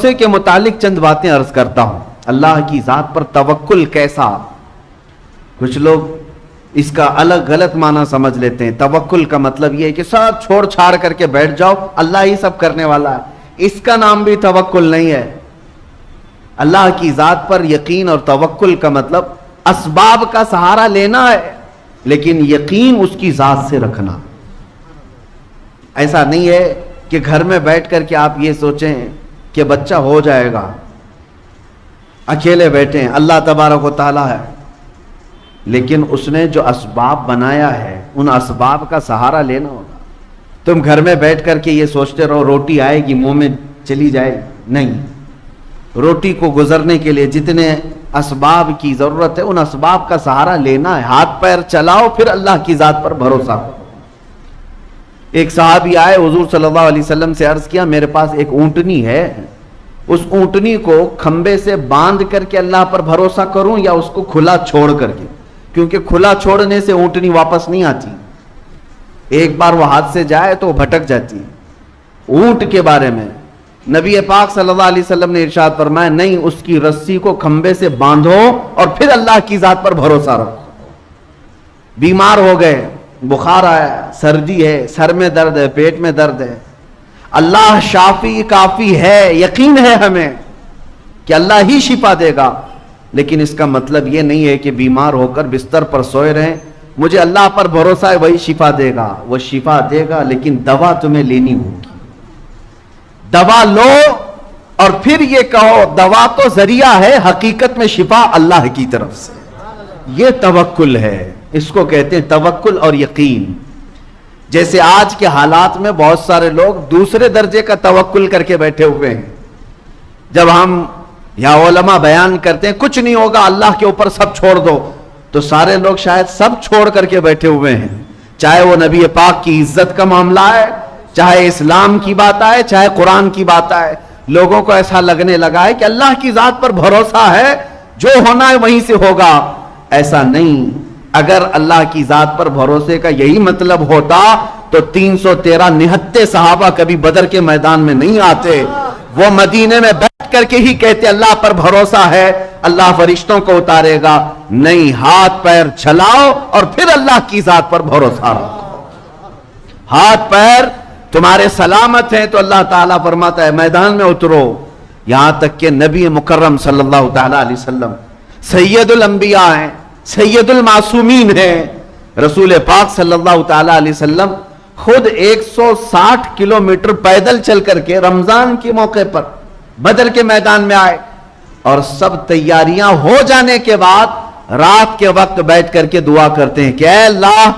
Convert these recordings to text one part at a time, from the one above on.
سے کے متعلق چند باتیں عرض کرتا ہوں. اللہ کی ذات پر توکل کیسا؟ کچھ لوگ اس کا الگ غلط معنی سمجھ لیتے ہیں. توکل کا مطلب یہ ہے کہ سب چھوڑ چھاڑ کر کے بیٹھ جاؤ, اللہ ہی سب کرنے والا ہے. اس کا نام بھی توکل نہیں ہے. اللہ کی ذات پر یقین اور توکل کا مطلب اسباب کا سہارا لینا ہے, لیکن یقین اس کی ذات سے رکھنا. ایسا نہیں ہے کہ گھر میں بیٹھ کر کے آپ یہ سوچیں کہ بچہ ہو جائے گا, اکیلے بیٹھے ہیں, اللہ تبارک و تعالیٰ ہے, لیکن اس نے جو اسباب بنایا ہے ان اسباب کا سہارا لینا ہوگا. تم گھر میں بیٹھ کر کے یہ سوچتے رہو روٹی آئے گی منہ میں چلی جائے گی, نہیں. روٹی کو گزرنے کے لیے جتنے اسباب کی ضرورت ہے ان اسباب کا سہارا لینا ہے. ہاتھ پیر چلاؤ, پھر اللہ کی ذات پر بھروسہ کرو. ایک صحابی آئے, حضور صلی اللہ علیہ وسلم سے عرض کیا میرے پاس ایک اونٹنی ہے, اس اونٹنی کو کھمبے سے باندھ کر کے اللہ پر بھروسہ کروں یا اس کو کھلا چھوڑ کر کے, کیونکہ کھلا چھوڑنے سے اونٹنی واپس نہیں آتی, ایک بار وہ ہاتھ سے جائے تو وہ بھٹک جاتی. اونٹ کے بارے میں نبی پاک صلی اللہ علیہ وسلم نے ارشاد فرمایا نہیں, اس کی رسی کو کھمبے سے باندھو اور پھر اللہ کی ذات پر بھروسہ رکھو. بیمار ہو گئے, بخار آیا, سردی ہے, سر میں درد ہے, پیٹ میں درد ہے, اللہ شافی کافی ہے, یقین ہے ہمیں کہ اللہ ہی شفا دے گا, لیکن اس کا مطلب یہ نہیں ہے کہ بیمار ہو کر بستر پر سوئے رہیں, مجھے اللہ پر بھروسہ ہے وہی شفا دے گا. وہ شفا دے گا لیکن دوا تمہیں لینی ہوگی. دوا لو اور پھر یہ کہو دوا تو ذریعہ ہے, حقیقت میں شفا اللہ کی طرف سے. یہ توکل ہے, اس کو کہتے ہیں توکل اور یقین. جیسے آج کے حالات میں بہت سارے لوگ دوسرے درجے کا توکل کر کے بیٹھے ہوئے ہیں. جب ہم یا علماء بیان کرتے ہیں کچھ نہیں ہوگا اللہ کے اوپر سب چھوڑ دو, تو سارے لوگ شاید سب چھوڑ کر کے بیٹھے ہوئے ہیں, چاہے وہ نبی پاک کی عزت کا معاملہ ہے, چاہے اسلام کی بات آئے, چاہے قرآن کی بات آئے. لوگوں کو ایسا لگنے لگا ہے کہ اللہ کی ذات پر بھروسہ ہے, جو ہونا ہے وہیں سے ہوگا. ایسا نہیں. اگر اللہ کی ذات پر بھروسے کا یہی مطلب ہوتا تو 313 نہتے صحابہ کبھی بدر کے میدان میں نہیں آتے. وہ مدینے میں بیٹھ کر کے ہی کہتے اللہ پر بھروسہ ہے, اللہ فرشتوں کو اتارے گا. نہیں, ہاتھ پیر چلاؤ اور پھر اللہ کی ذات پر بھروسہ رکھو. ہاتھ پیر تمہارے سلامت ہیں تو اللہ تعالیٰ فرماتا ہے میدان میں اترو. یہاں تک کہ نبی مکرم صلی اللہ تعالیٰ علیہ وسلم سید الانبیاء ہیں, سید المعصومین ہیں. رسول پاک صلی اللہ تعالیٰ علیہ وسلم خود 160 کلومیٹر پیدل چل کر کے رمضان کے موقع پر بدر کے میدان میں آئے, اور سب تیاریاں ہو جانے کے بعد رات کے وقت بیٹھ کر کے دعا کرتے ہیں کہ اے اللہ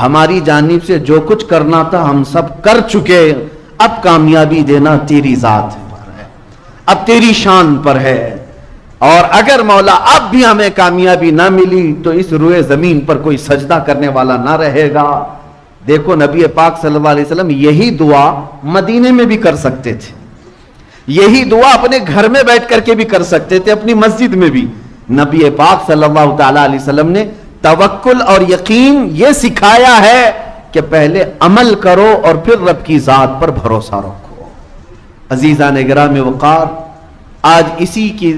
ہماری جانب سے جو کچھ کرنا تھا ہم سب کر چکے, اب کامیابی دینا تیری ذات پر ہے, اب تیری شان پر ہے, اور اگر مولا اب بھی ہمیں کامیابی نہ ملی تو اس روئے زمین پر کوئی سجدہ کرنے والا نہ رہے گا. دیکھو نبی پاک صلی اللہ علیہ وسلم یہی دعا مدینے میں بھی کر سکتے تھے, یہی دعا اپنے گھر میں بیٹھ کر کے بھی کر سکتے تھے, اپنی مسجد میں بھی. نبی پاک صلی اللہ تعالیٰ علیہ وسلم نے توکل اور یقین یہ سکھایا ہے کہ پہلے عمل کرو اور پھر رب کی ذات پر بھروسہ رکھو. عزیزان گرامی وقار, آج اسی کی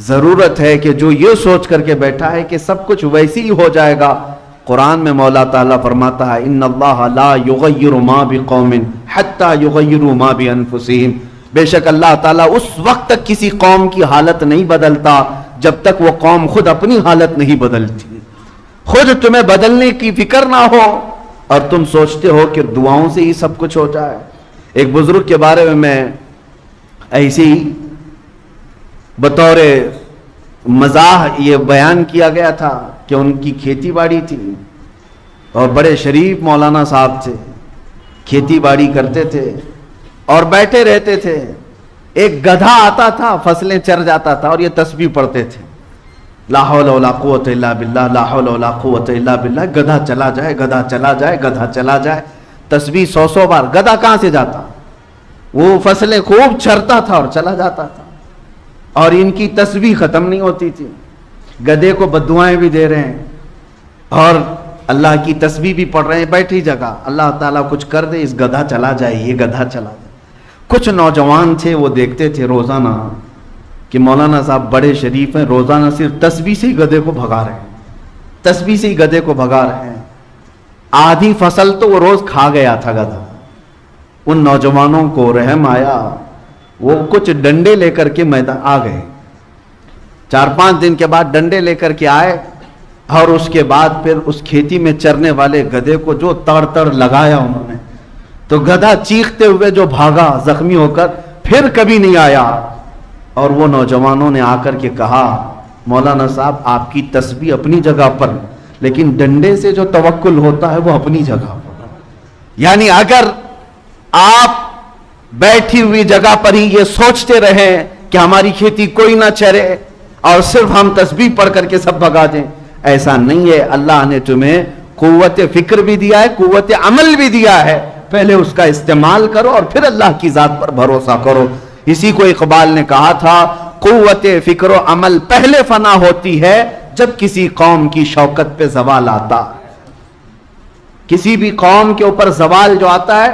ضرورت ہے کہ جو یہ سوچ کر کے بیٹھا ہے کہ سب کچھ ویسی ہی ہو جائے گا. قرآن میں مولا تعالیٰ فرماتا ہے ان اللہ لا یغیر ما بقوم حتی یغیروا ما بانفسہم, بے شک اللہ تعالیٰ اس وقت تک کسی قوم کی حالت نہیں بدلتا جب تک وہ قوم خود اپنی حالت نہیں بدلتی. خود تمہیں بدلنے کی فکر نہ ہو اور تم سوچتے ہو کہ دعاؤں سے ہی سب کچھ ہو جائے. ایک بزرگ کے بارے میں ایسی بطور مزاح یہ بیان کیا گیا تھا کہ ان کی کھیتی باڑی تھی اور بڑے شریف مولانا صاحب تھے, کھیتی باڑی کرتے تھے اور بیٹھے رہتے تھے. ایک گدھا آتا تھا, فصلیں چر جاتا تھا اور یہ تسبیح پڑھتے تھے لا حول ولا قوت الا باللہ, لا حول ولا قوت الا باللہ. گدھا چلا جائے, گدھا چلا جائے, گدھا چلا جائے, تسبیح 100 بار. گدھا کہاں سے جاتا, وہ فصلیں خوب چرتا تھا اور چلا جاتا تھا, اور ان کی تسبیح ختم نہیں ہوتی تھی. گدھے کو بددعائیں بھی دے رہے ہیں اور اللہ کی تسبیح بھی پڑھ رہے ہیں بیٹھی جگہ. اللہ تعالیٰ کچھ کر دے, اس گدھا چلا جائے, یہ گدھا چلا جائے. کچھ نوجوان تھے وہ دیکھتے تھے روزانہ کہ مولانا صاحب بڑے شریف ہیں، روزانہ صرف تسبیح سے ہی گدھے کو بھگا رہے ہیں، تسبیح سے ہی گدھے کو بھگا رہے ہیں۔ آدھی فصل تو وہ روز کھا گیا تھا گدھا۔ ان نوجوانوں کو رحم آیا، وہ کچھ ڈنڈے لے کر کے میدان آ گئے۔ 4-5 دن کے بعد ڈنڈے لے کر کے آئے، اور اس کے بعد پھر اس کھیتی میں چرنے والے گدھے کو جو تڑ لگایا انہوں نے، تو گدھا چیختے ہوئے جو بھاگا زخمی ہو کر، پھر کبھی نہیں آیا۔ اور وہ نوجوانوں نے آ کر کے کہا مولانا صاحب آپ کی تسبیح اپنی جگہ پر، لیکن ڈنڈے سے جو توکل ہوتا ہے وہ اپنی جگہ پر۔ یعنی اگر آپ بیٹھی ہوئی جگہ پر ہی یہ سوچتے رہیں کہ ہماری کھیتی کوئی نہ چرے اور صرف ہم تسبیح پڑھ کر کے سب بھگا دیں، ایسا نہیں ہے۔ اللہ نے تمہیں قوت فکر بھی دیا ہے، قوت عمل بھی دیا ہے، پہلے اس کا استعمال کرو اور پھر اللہ کی ذات پر بھروسہ کرو۔ اسی کو اقبال نے کہا تھا قوت فکر و عمل پہلے فنا ہوتی ہے جب کسی قوم کی شوکت پہ زوال آتا ہے۔ کسی بھی قوم کے اوپر زوال جو آتا ہے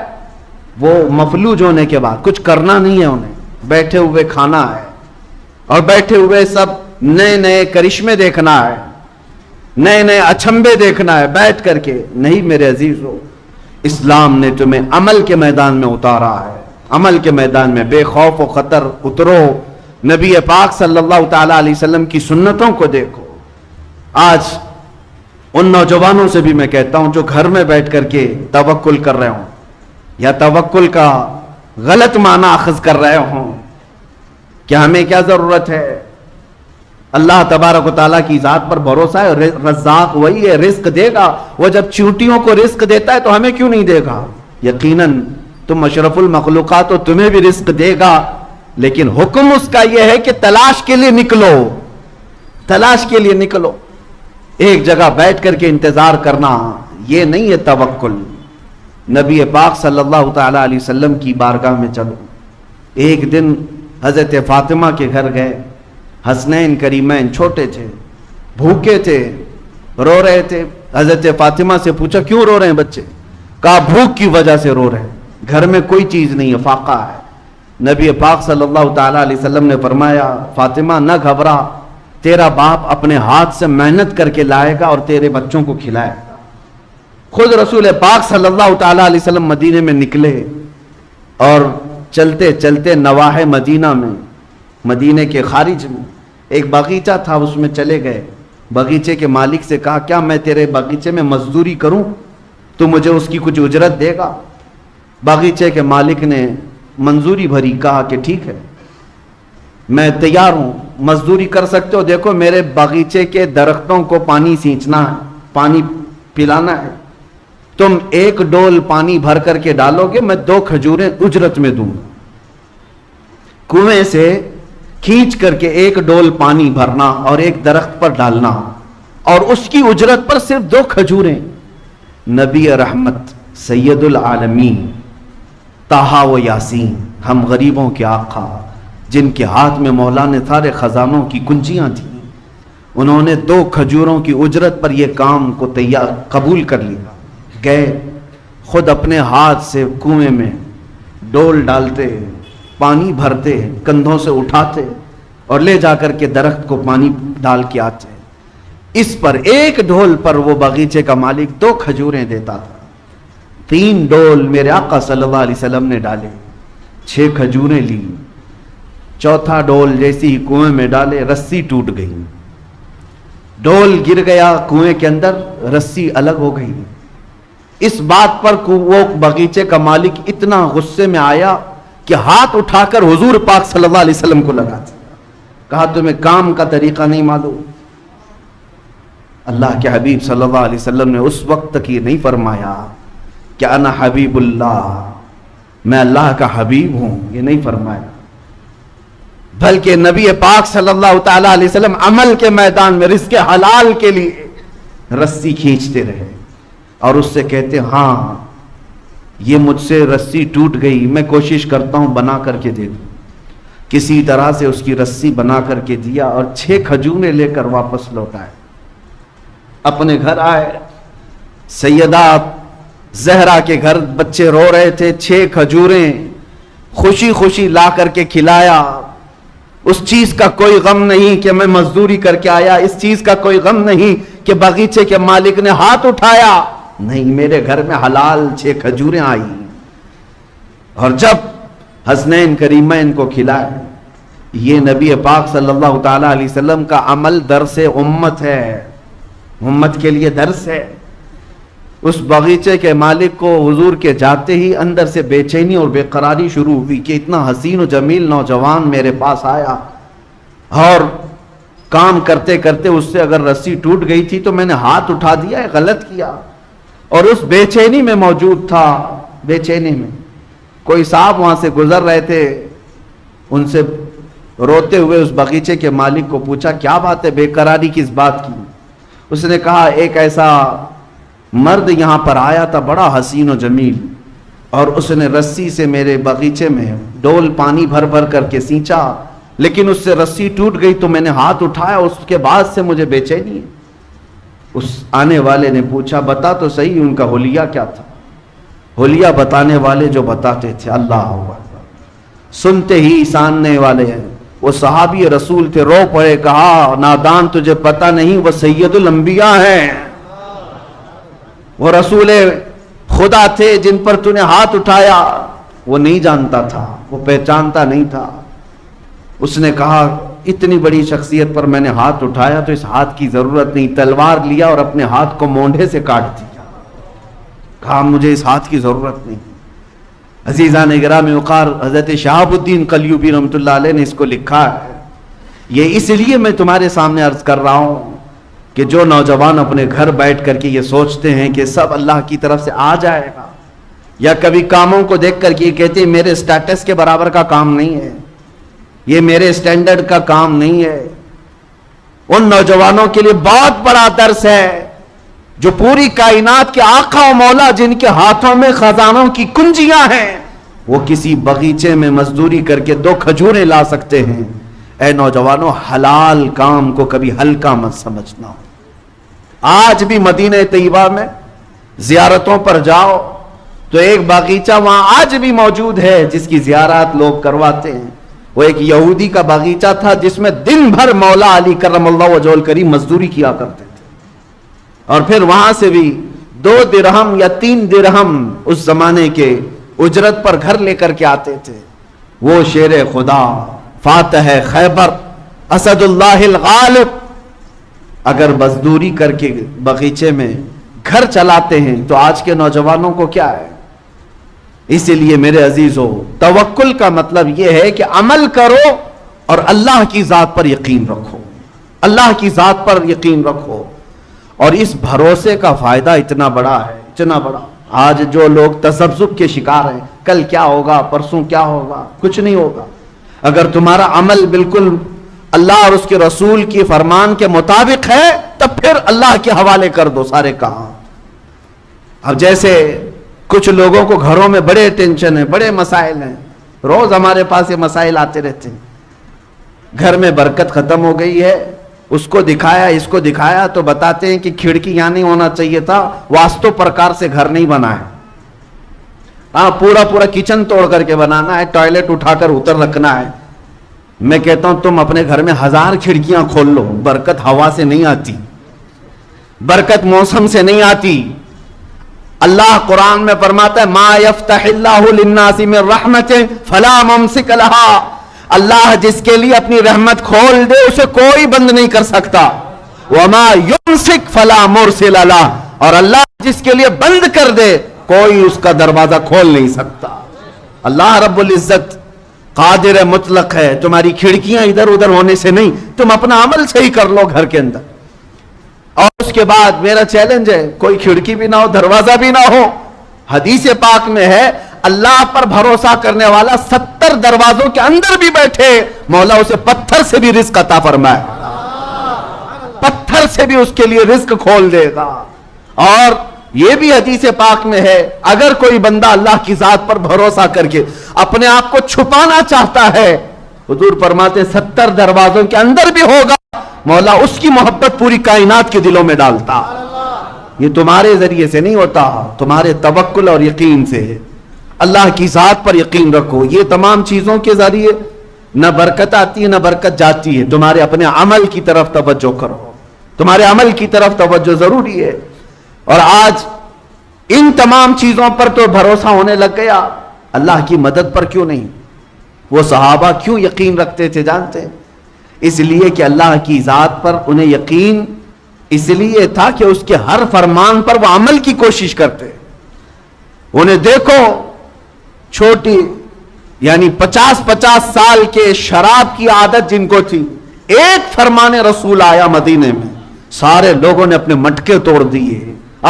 وہ مفلوج ہونے کے بعد کچھ کرنا نہیں ہے، انہیں بیٹھے ہوئے کھانا ہے اور بیٹھے ہوئے سب نئے نئے کرشمے دیکھنا ہے، نئے نئے اچھمبے دیکھنا ہے بیٹھ کر کے۔ نہیں میرے عزیزو، اسلام نے تمہیں عمل کے میدان میں اتارا ہے، عمل کے میدان میں بے خوف و خطر اترو۔ نبی پاک صلی اللہ تعالی علیہ وسلم کی سنتوں کو دیکھو۔ آج ان نوجوانوں سے بھی میں کہتا ہوں جو گھر میں بیٹھ کر کے توکل کر رہے ہوں یا توکل کا غلط معنی اخذ کر رہے ہوں کہ ہمیں کیا ضرورت ہے، اللہ تبارک و تعالیٰ کی ذات پر بھروسہ ہے، رزاق وہی ہے، رزق دے گا۔ وہ جب چیونٹیوں کو رزق دیتا ہے تو ہمیں کیوں نہیں دے گا؟ یقیناً تم اشرف المخلوقات، تو تمہیں بھی رزق دے گا، لیکن حکم اس کا یہ ہے کہ تلاش کے لیے نکلو، تلاش کے لیے نکلو۔ ایک جگہ بیٹھ کر کے انتظار کرنا یہ نہیں ہے توکل۔ نبی پاک صلی اللہ تعالی علیہ وسلم کی بارگاہ میں چلو۔ ایک دن حضرت فاطمہ کے گھر گئے، حسنین کریمین چھوٹے تھے، بھوکے تھے، رو رہے تھے۔ حضرت فاطمہ سے پوچھا کیوں رو رہے ہیں بچے؟ کہا بھوک کی وجہ سے رو رہے ہیں، گھر میں کوئی چیز نہیں ہے، فاقہ ہے۔ نبی پاک صلی اللہ تعالی علیہ وسلم نے فرمایا فاطمہ نہ گھبرا، تیرا باپ اپنے ہاتھ سے محنت کر کے لائے گا اور تیرے بچوں کو کھلائے گا۔ خود رسول پاک صلی اللہ تعالی علیہ وسلم مدینے میں نکلے اور چلتے چلتے نواحِ مدینہ میں، مدینے کے خارج میں ایک باغیچہ تھا، اس میں چلے گئے۔ باغیچے کے مالک سے کہا کیا میں تیرے باغیچے میں مزدوری کروں تو مجھے اس کی کچھ اجرت دے گا؟ باغیچے کے مالک نے منظوری بھری، کہا کہ ٹھیک ہے میں تیار ہوں، مزدوری کر سکتے ہو۔ دیکھو میرے باغیچے کے درختوں کو پانی سینچنا ہے، پانی پلانا ہے، تم 1 ڈول پانی بھر کر کے ڈالو گے، میں 2 کھجوریں اجرت میں دوں۔ کنویں سے کھینچ کر کے 1 ڈول پانی بھرنا اور ایک درخت پر ڈالنا، اور اس کی اجرت پر صرف 2 کھجوریں۔ نبی رحمت سید العالمین طٰہٰ و یاسین، ہم غریبوں کے آقا جن کے ہاتھ میں مولا نے سارے خزانوں کی کنجیاں تھیں، انہوں نے 2 کھجوروں کی اجرت پر یہ کام کو قبول کر لیا۔ گئے خود اپنے ہاتھ سے کنویں میں ڈول ڈالتے، پانی بھرتے، کندھوں سے اٹھاتے اور لے جا کر کے درخت کو پانی ڈال کے آتے۔ اس پر 1 ڈول پر وہ باغیچے کا مالک 2 کھجوریں دیتا تھا۔ 3 ڈول میرے آقا صلی اللہ علیہ وسلم نے ڈالے، 6 کھجوریں لی۔ 4تھا ڈول جیسی ہی کنویں میں ڈالے، رسی ٹوٹ گئی، ڈول گر گیا کنویں کے اندر، رسی الگ ہو گئی۔ اس بات پر وہ باغیچے کا مالک اتنا غصے میں آیا کہ ہاتھ اٹھا کر حضور پاک صلی اللہ علیہ وسلم کو لگا دیا، کہا تمہیں کام کا طریقہ نہیں معلوم؟ اللہ کے حبیب صلی اللہ علیہ وسلم نے اس وقت تک یہ نہیں فرمایا کہ انا حبیب اللہ، میں اللہ کا حبیب ہوں، یہ نہیں فرمایا، بلکہ نبی پاک صلی اللہ تعالی علیہ وسلم عمل کے میدان میں رزق حلال کے لیے رسی کھینچتے رہے اور اس سے کہتے ہاں یہ مجھ سے رسی ٹوٹ گئی، میں کوشش کرتا ہوں بنا کر کے دے دوں۔ کسی طرح سے اس کی رسی بنا کر کے دیا اور 6 کھجوریں لے کر واپس لوٹائے، اپنے گھر آئے۔ سیدہ زہرا کے گھر بچے رو رہے تھے، 6 کھجوریں خوشی خوشی لا کر کے کھلایا. اس چیز کا کوئی غم نہیں کہ میں مزدوری کر کے آیا, اس چیز کا کوئی غم نہیں کہ باغیچے کے مالک نے ہاتھ اٹھایا. نہیں, میرے گھر میں حلال 6 کھجوریں آئی. اور جب حسنین کریمین کو کھلائے, یہ نبی پاک صلی اللہ تعالی علیہ وسلم کا عمل درس امت ہے, امت کے لیے درس ہے. اس باغیچے کے مالک کو حضور کے جاتے ہی اندر سے بے چینی اور بے قراری شروع ہوئی کہ اتنا حسین و جمیل نوجوان میرے پاس آیا, اور کام کرتے کرتے اس سے اگر رسی ٹوٹ گئی تھی تو میں نے ہاتھ اٹھا دیا, غلط کیا. اور اس بے چینی میں موجود تھا. بے چینی میں کوئی صاحب وہاں سے گزر رہے تھے, ان سے روتے ہوئے اس باغیچے کے مالک کو پوچھا کیا بات ہے, بے قراری کس بات کی؟ اس نے کہا ایک ایسا مرد یہاں پر آیا تھا بڑا حسین و جمیل, اور اس نے رسی سے میرے باغیچے میں ڈول پانی بھر بھر کر کے سینچا, لیکن اس سے رسی ٹوٹ گئی تو میں نے ہاتھ اٹھایا, اس کے بعد سے مجھے بے چینی ہے. اس آنے والے نے پوچھا بتا تو صحیح ان کا حلیہ کیا تھا؟ حلیہ بتانے والے جو بتاتے تھے, اللہ اکبر, سنتے ہی ساننے والے ہیں, وہ صحابی رسول تھے, رو پڑے, کہا نادان تجھے پتہ نہیں وہ سید الانبیاء ہیں, وہ رسول خدا تھے جن پر تو نے ہاتھ اٹھایا. وہ نہیں جانتا تھا, وہ پہچانتا نہیں تھا. اس نے کہا اتنی بڑی شخصیت پر میں نے ہاتھ اٹھایا تو اس ہاتھ کی ضرورت نہیں, تلوار لیا اور اپنے ہاتھ کو مونڈھے سے کاٹ دیا. کہا مجھے اس ہاتھ کی ضرورت نہیں. عزیزان گرامی وقار, حضرت شہاب الدین قلیوبی رحمۃ اللہ علیہ نے اس کو لکھا ہے. یہ اس لیے میں تمہارے سامنے عرض کر رہا ہوں کہ جو نوجوان اپنے گھر بیٹھ کر کے یہ سوچتے ہیں کہ سب اللہ کی طرف سے آ جائے گا, یا کبھی کاموں کو دیکھ کر کے یہ کہتے ہیں میرے سٹیٹس کے برابر کا کام نہیں ہے, یہ میرے سٹینڈرڈ کا کام نہیں ہے, ان نوجوانوں کے لیے بہت بڑا درس ہے جو پوری کائنات کے آقا و مولا جن کے ہاتھوں میں خزانوں کی کنجیاں ہیں, وہ کسی باغیچے میں مزدوری کر کے 2 کھجوریں لا سکتے ہیں. اے نوجوانوں, حلال کام کو کبھی ہلکا مت سمجھنا. آج بھی مدینہ طیبہ میں زیارتوں پر جاؤ تو ایک باغیچہ وہاں آج بھی موجود ہے جس کی زیارات لوگ کرواتے ہیں. وہ ایک یہودی کا باغیچہ تھا جس میں دن بھر مولا علی کرم اللہ وجہہ الکریم مزدوری کیا کرتے تھے, اور پھر وہاں سے بھی 2 درہم یا 3 درہم اس زمانے کے اجرت پر گھر لے کر کے آتے تھے. وہ شیر خدا, فاتح خیبر, اسد اللہ الغالب, اگر مزدوری کر کے باغیچے میں گھر چلاتے ہیں تو آج کے نوجوانوں کو کیا ہے؟ اسی لیے میرے عزیزو, توکل کا مطلب یہ ہے کہ عمل کرو اور اللہ کی ذات پر یقین رکھو, اللہ کی ذات پر یقین رکھو. اور اس بھروسے کا فائدہ اتنا بڑا ہے, اتنا بڑا. آج جو لوگ تذبذب کے شکار ہیں, کل کیا ہوگا, پرسوں کیا ہوگا, کچھ نہیں ہوگا. اگر تمہارا عمل بالکل اللہ اور اس کے رسول کی فرمان کے مطابق ہے تب پھر اللہ کے حوالے کر دو سارے کام. اب جیسے کچھ لوگوں کو گھروں میں بڑے ٹینشن ہیں, بڑے مسائل ہیں, روز ہمارے پاس یہ مسائل آتے رہتے ہیں. گھر میں برکت ختم ہو گئی ہے, اس کو دکھایا اس کو دکھایا تو بتاتے ہیں کہ کھڑکی یہاں نہیں ہونا چاہیے تھا, واستو پرکار سے گھر نہیں بنا ہے. ہاں, پورا کچن توڑ کر کے بنانا ہے, ٹوائلٹ اٹھا کر اتر رکھنا ہے. میں کہتا ہوں تم اپنے گھر میں 1000 کھڑکیاں کھول لو, برکت ہوا سے نہیں آتی, برکت موسم سے نہیں آتی. اللہ قرآن میں فرماتا ہے ما یفتح اللہ للناس من رحمت فلا ممسک لہا, اللہ جس کے لیے اپنی رحمت کھول دے اسے کوئی بند نہیں کر سکتا. وما یمسک فلا مرسل لہ, اور اللہ جس کے لیے بند کر دے کوئی اس کا دروازہ کھول نہیں سکتا. اللہ رب العزت قادر مطلق ہے, تمہاری کھڑکیاں ادھر ادھر ہونے سے نہیں, تم اپنا عمل صحیح کر لو گھر کے اندر. اور اس کے بعد میرا چیلنج ہے, کوئی کھڑکی بھی نہ ہو, دروازہ بھی نہ ہو. حدیث پاک میں ہے اللہ پر بھروسہ کرنے والا 70 دروازوں کے اندر بھی بیٹھے مولا اسے پتھر سے بھی رزق عطا فرمائے, پتھر سے بھی اس کے لیے رزق کھول دے گا. اور یہ بھی حدیث پاک میں ہے اگر کوئی بندہ اللہ کی ذات پر بھروسہ کر کے اپنے آپ کو چھپانا چاہتا ہے, حضور فرماتے 70 دروازوں کے اندر بھی ہوگا, مولا اس کی محبت پوری کائنات کے دلوں میں ڈالتا. یہ تمہارے ذریعے سے نہیں ہوتا, تمہارے توکل اور یقین سے ہے. اللہ کی ذات پر یقین رکھو. یہ تمام چیزوں کے ذریعے نہ برکت آتی ہے نہ برکت جاتی ہے. تمہارے اپنے عمل کی طرف توجہ کرو, تمہارے عمل کی طرف توجہ ضروری ہے. اور آج ان تمام چیزوں پر تو بھروسہ ہونے لگ گیا, اللہ کی مدد پر کیوں نہیں؟ وہ صحابہ کیوں یقین رکھتے تھے جانتے ہیں؟ اس لیے کہ اللہ کی ذات پر انہیں یقین اس لیے تھا کہ اس کے ہر فرمان پر وہ عمل کی کوشش کرتے. انہیں دیکھو, چھوٹی یعنی 50 سال کے شراب کی عادت جن کو تھی, ایک فرمان رسول آیا مدینے میں, سارے لوگوں نے اپنے مٹکے توڑ دیے,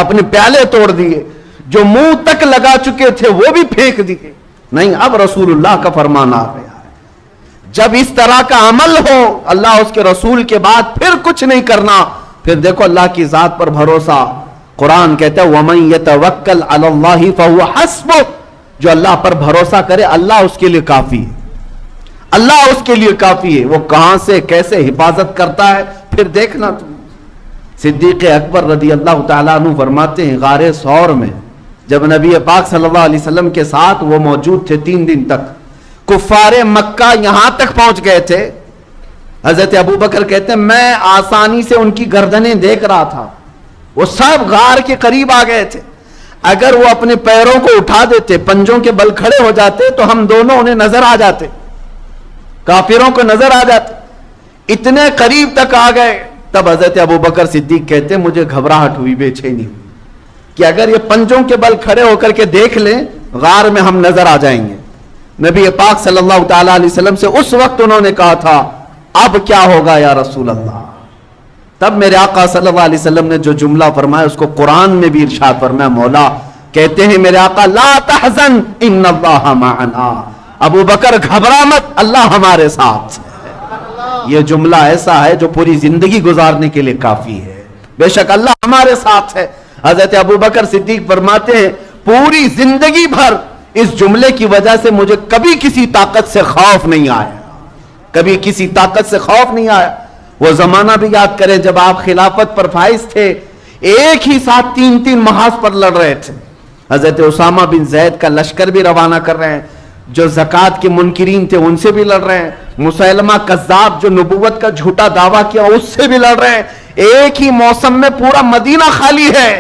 اپنے پیالے توڑ دیے, جو منہ تک لگا چکے تھے وہ بھی پھینک دیے. نہیں, اب رسول اللہ کا فرمان آ گیا ہے. جب اس طرح کا عمل ہو, اللہ اس کے رسول کے بعد پھر کچھ نہیں کرنا, پھر دیکھو اللہ کی ذات پر بھروسہ. قرآن کہتا ہے وَمَن يَتَوَكَّلْ عَلَى اللَّهِ فَهُوَ حَسْبُهُ, جو اللہ پر بھروسہ کرے اللہ اس کے لیے کافی ہے, اللہ اس کے لیے کافی ہے. وہ کہاں سے کیسے حفاظت کرتا ہے پھر دیکھنا تم. صدیق اکبر رضی اللہ تعالیٰ عنہ فرماتے ہیں غار ثور میں جب نبی پاک صلی اللہ علیہ وسلم کے ساتھ وہ موجود تھے 3 دن تک, کفار مکہ یہاں تک پہنچ گئے تھے. حضرت ابو بکر کہتے ہیں میں آسانی سے ان کی گردنیں دیکھ رہا تھا, وہ سب غار کے قریب آ گئے تھے. اگر وہ اپنے پیروں کو اٹھا دیتے, پنجوں کے بل کھڑے ہو جاتے تو ہم دونوں انہیں نظر آ جاتے, کافروں کو نظر آ جاتے. اتنے قریب تک آ گئے. تب حضرت ابو بکر صدیق کہتے ہیں مجھے گھبراہٹ ہوئی, بے چینی ہوئی کہ اگر یہ پنجوں کے بل کھڑے ہو کر کے دیکھ لیں غار میں ہم نظر آ جائیں گے. نبی پاک صلی اللہ تعالی علیہ وسلم سے اس وقت انہوں نے کہا تھا اب کیا ہوگا یا رسول اللہ. تب میرے آقا صلی اللہ علیہ وسلم نے جو جملہ فرمایا اس کو قرآن میں بھی ارشاد فرمایا. مولا کہتے ہیں میرے آقا لا تحزن ان اللہ معنا, ابو بکر گھبرا مت, اللہ ہمارے ساتھ. یہ جملہ ایسا ہے جو پوری زندگی گزارنے کے لیے کافی ہے. بے شک اللہ ہمارے ساتھ ہے. حضرت ابو بکر صدیق فرماتے ہیں پوری زندگی بھر اس جملے کی وجہ سے مجھے کبھی کسی طاقت سے خوف نہیں آیا, کبھی کسی طاقت سے خوف نہیں آیا. وہ زمانہ بھی یاد کریں جب آپ خلافت پر فائز تھے, ایک ہی ساتھ 3 محاذ پر لڑ رہے تھے. حضرت اسامہ بن زید کا لشکر بھی روانہ کر رہے ہیں, جو زکوٰۃ کے منکرین تھے ان سے بھی لڑ رہے ہیں, مسیلمہ کذاب جو نبوت کا جھوٹا دعویٰ کیا اس سے بھی لڑ رہے ہیں. ایک ہی موسم میں پورا مدینہ خالی ہے.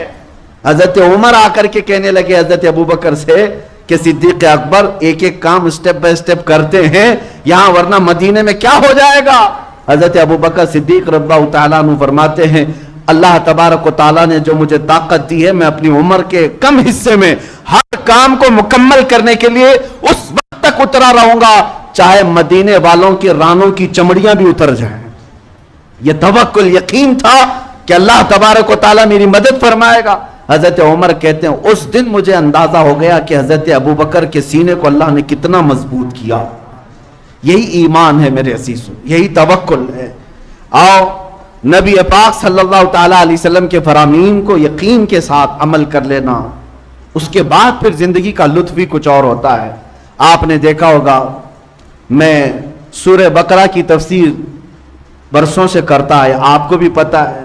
حضرت عمر آ کر کے کہنے لگے حضرت ابو بکر سے کہ صدیق اکبر ایک ایک کام سٹیپ بائی سٹیپ کرتے ہیں یہاں, ورنہ مدینے میں کیا ہو جائے گا. حضرت ابو بکر صدیق رضی اللہ تعالیٰ عنہ فرماتے ہیں اللہ تبارک و تعالیٰ نے جو مجھے طاقت دی ہے میں اپنی عمر کے کم حصے میں ہر کام کو مکمل کرنے کے لیے اس وقت تک اترا رہوں گا چاہے مدینے والوں کی رانوں کی چمڑیاں بھی اتر جائیں. یہ توکل یقین تھا کہ اللہ تبارک و تعالیٰ میری مدد فرمائے گا. حضرت عمر کہتے ہیں اس دن مجھے اندازہ ہو گیا کہ حضرت ابو بکر کے سینے کو اللہ نے کتنا مضبوط کیا. یہی ایمان ہے میرے عزیزو, یہی توکل ہے. آؤ نبی پاک صلی اللہ تعالی علیہ وسلم کے فرامین کو یقین کے ساتھ عمل کر لینا, اس کے بعد پھر زندگی کا لطف بھی کچھ اور ہوتا ہے. آپ نے دیکھا ہوگا میں سورہ بقرہ کی تفسیر برسوں سے کرتا ہے, آپ کو بھی پتا ہے,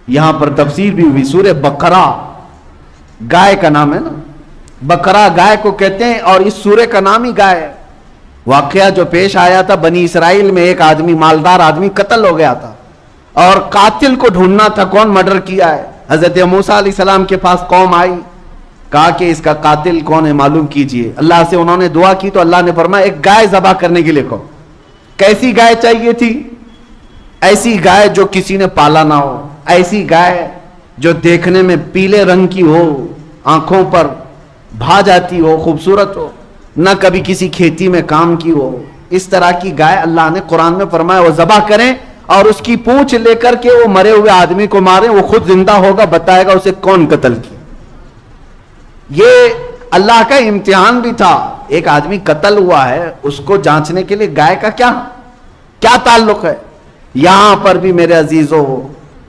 یہاں پر تفسیر بھی ہوئی. سورہ بقرہ گائے کا نام ہے نا, بقرہ گائے کو کہتے ہیں اور اس سورہ کا نام ہی گائے. واقعہ جو پیش آیا تھا بنی اسرائیل میں, ایک آدمی مالدار آدمی قتل ہو گیا تھا اور قاتل کو ڈھونڈنا تھا, کون مرڈر کیا ہے. حضرت موسیٰ علیہ السلام کے پاس قوم آئی, کہا کہ اس کا قاتل کون ہے معلوم کیجئے. اللہ سے انہوں نے دعا کی تو اللہ نے فرمایا ایک گائے ذبح کرنے کے لیے کہو. کیسی گائے چاہیے تھی؟ ایسی گائے جو کسی نے پالا نہ ہو, ایسی گائے جو دیکھنے میں پیلے رنگ کی ہو, آنکھوں پر بھا جاتی ہو, خوبصورت ہو, نہ کبھی کسی کھیتی میں کام کی ہو. اس طرح کی گائے اللہ نے قرآن میں فرمایا وہ ذبح کریں اور اس کی پونچھ لے کر کے وہ مرے ہوئے آدمی کو ماریں, وہ خود زندہ ہوگا, بتائے گا اسے کون قتل کیا. یہ اللہ کا امتحان بھی تھا. ایک آدمی قتل ہوا ہے, اس کو جانچنے کے لیے گائے کا کیا تعلق ہے. یہاں پر بھی میرے عزیزو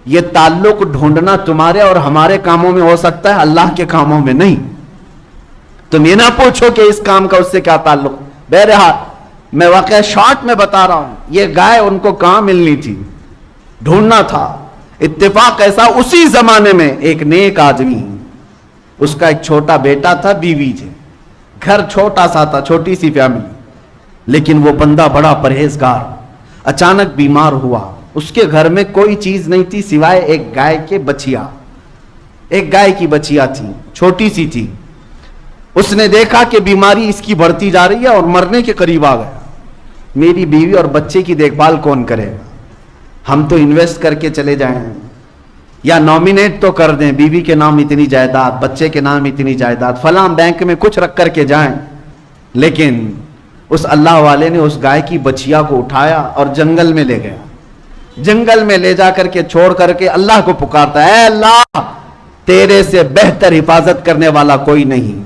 یہ تعلق ڈھونڈنا تمہارے اور ہمارے کاموں میں ہو سکتا ہے, اللہ کے کاموں میں نہیں. تم یہ نہ پوچھو کہ اس کام کا اس سے کیا تعلق. بہرحال میں واقعہ شارٹ میں بتا رہا ہوں, یہ گائے ان کو کہاں ملنی تھی, ڈھونڈنا تھا. اتفاق ایسا اسی زمانے میں ایک نیک آدمی, اس کا ایک چھوٹا بیٹا تھا, بیوی تھے, گھر چھوٹا سا تھا, چھوٹی سی فیملی, لیکن وہ بندہ بڑا پرہیزگار. اچانک بیمار ہوا. اس کے گھر میں کوئی چیز نہیں تھی سوائے ایک گائے کے بچیا. ایک گائے کی بچیا تھی, چھوٹی سی تھی. اس نے دیکھا کہ بیماری اس کی بڑھتی جا رہی ہے اور مرنے کے قریب آ گیا. میری بیوی اور بچے کی دیکھ بھال کون کرے گا؟ ہم تو انویسٹ کر کے چلے جائیں یا نامینیٹ تو کر دیں, بیوی کے نام اتنی جائیداد, بچے کے نام اتنی جائیداد, فلاں بینک میں کچھ رکھ کر کے جائیں. لیکن اس اللہ والے نے اس گائے کی بچیا کو اٹھایا اور جنگل میں لے گیا. جنگل میں لے جا کر کے چھوڑ کر کے اللہ کو پکارتا ہے, اے اللہ تیرے سے بہتر حفاظت کرنے والا کوئی نہیں.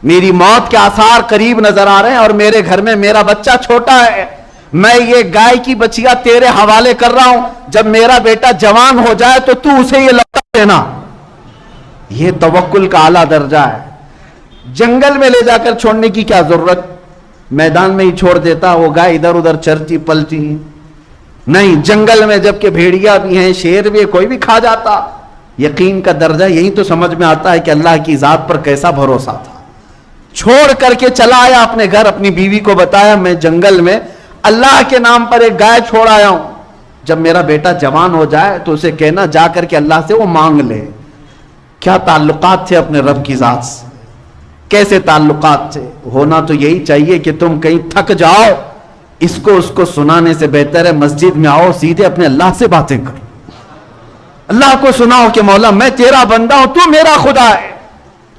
میری موت کے آثار قریب نظر آ رہے ہیں اور میرے گھر میں میرا بچہ چھوٹا ہے. میں یہ گائے کی بچیا تیرے حوالے کر رہا ہوں. جب میرا بیٹا جوان ہو جائے تو تو اسے یہ لوٹا دینا. یہ توکل کا اعلیٰ درجہ ہے. جنگل میں لے جا کر چھوڑنے کی کیا ضرورت؟ میدان میں ہی چھوڑ دیتا, وہ گائے ادھر ادھر چرتی پلتی. نہیں, جنگل میں جبکہ بھیڑیا بھی ہیں, شیر بھی ہے, کوئی بھی کھا جاتا. یقین کا درجہ یہی تو سمجھ میں آتا ہے کہ اللہ کی ذات پر کیسا بھروسہ تھا. چھوڑ کر کے چلا آیا اپنے گھر, اپنی بیوی کو بتایا میں جنگل میں اللہ کے نام پر ایک گائے چھوڑ آیا ہوں. جب میرا بیٹا جوان ہو جائے تو اسے کہنا جا کر کے اللہ سے وہ مانگ لے. کیا تعلقات تھے اپنے رب کی ذات سے, کیسے تعلقات تھے. ہونا تو یہی چاہیے کہ تم کہیں تھک جاؤ, اس کو سنانے سے بہتر ہے مسجد میں آؤ, سیدھے اپنے اللہ سے باتیں کرو. اللہ کو سناؤ کہ مولا میں تیرا بندہ ہوں, تو میرا خدا ہے.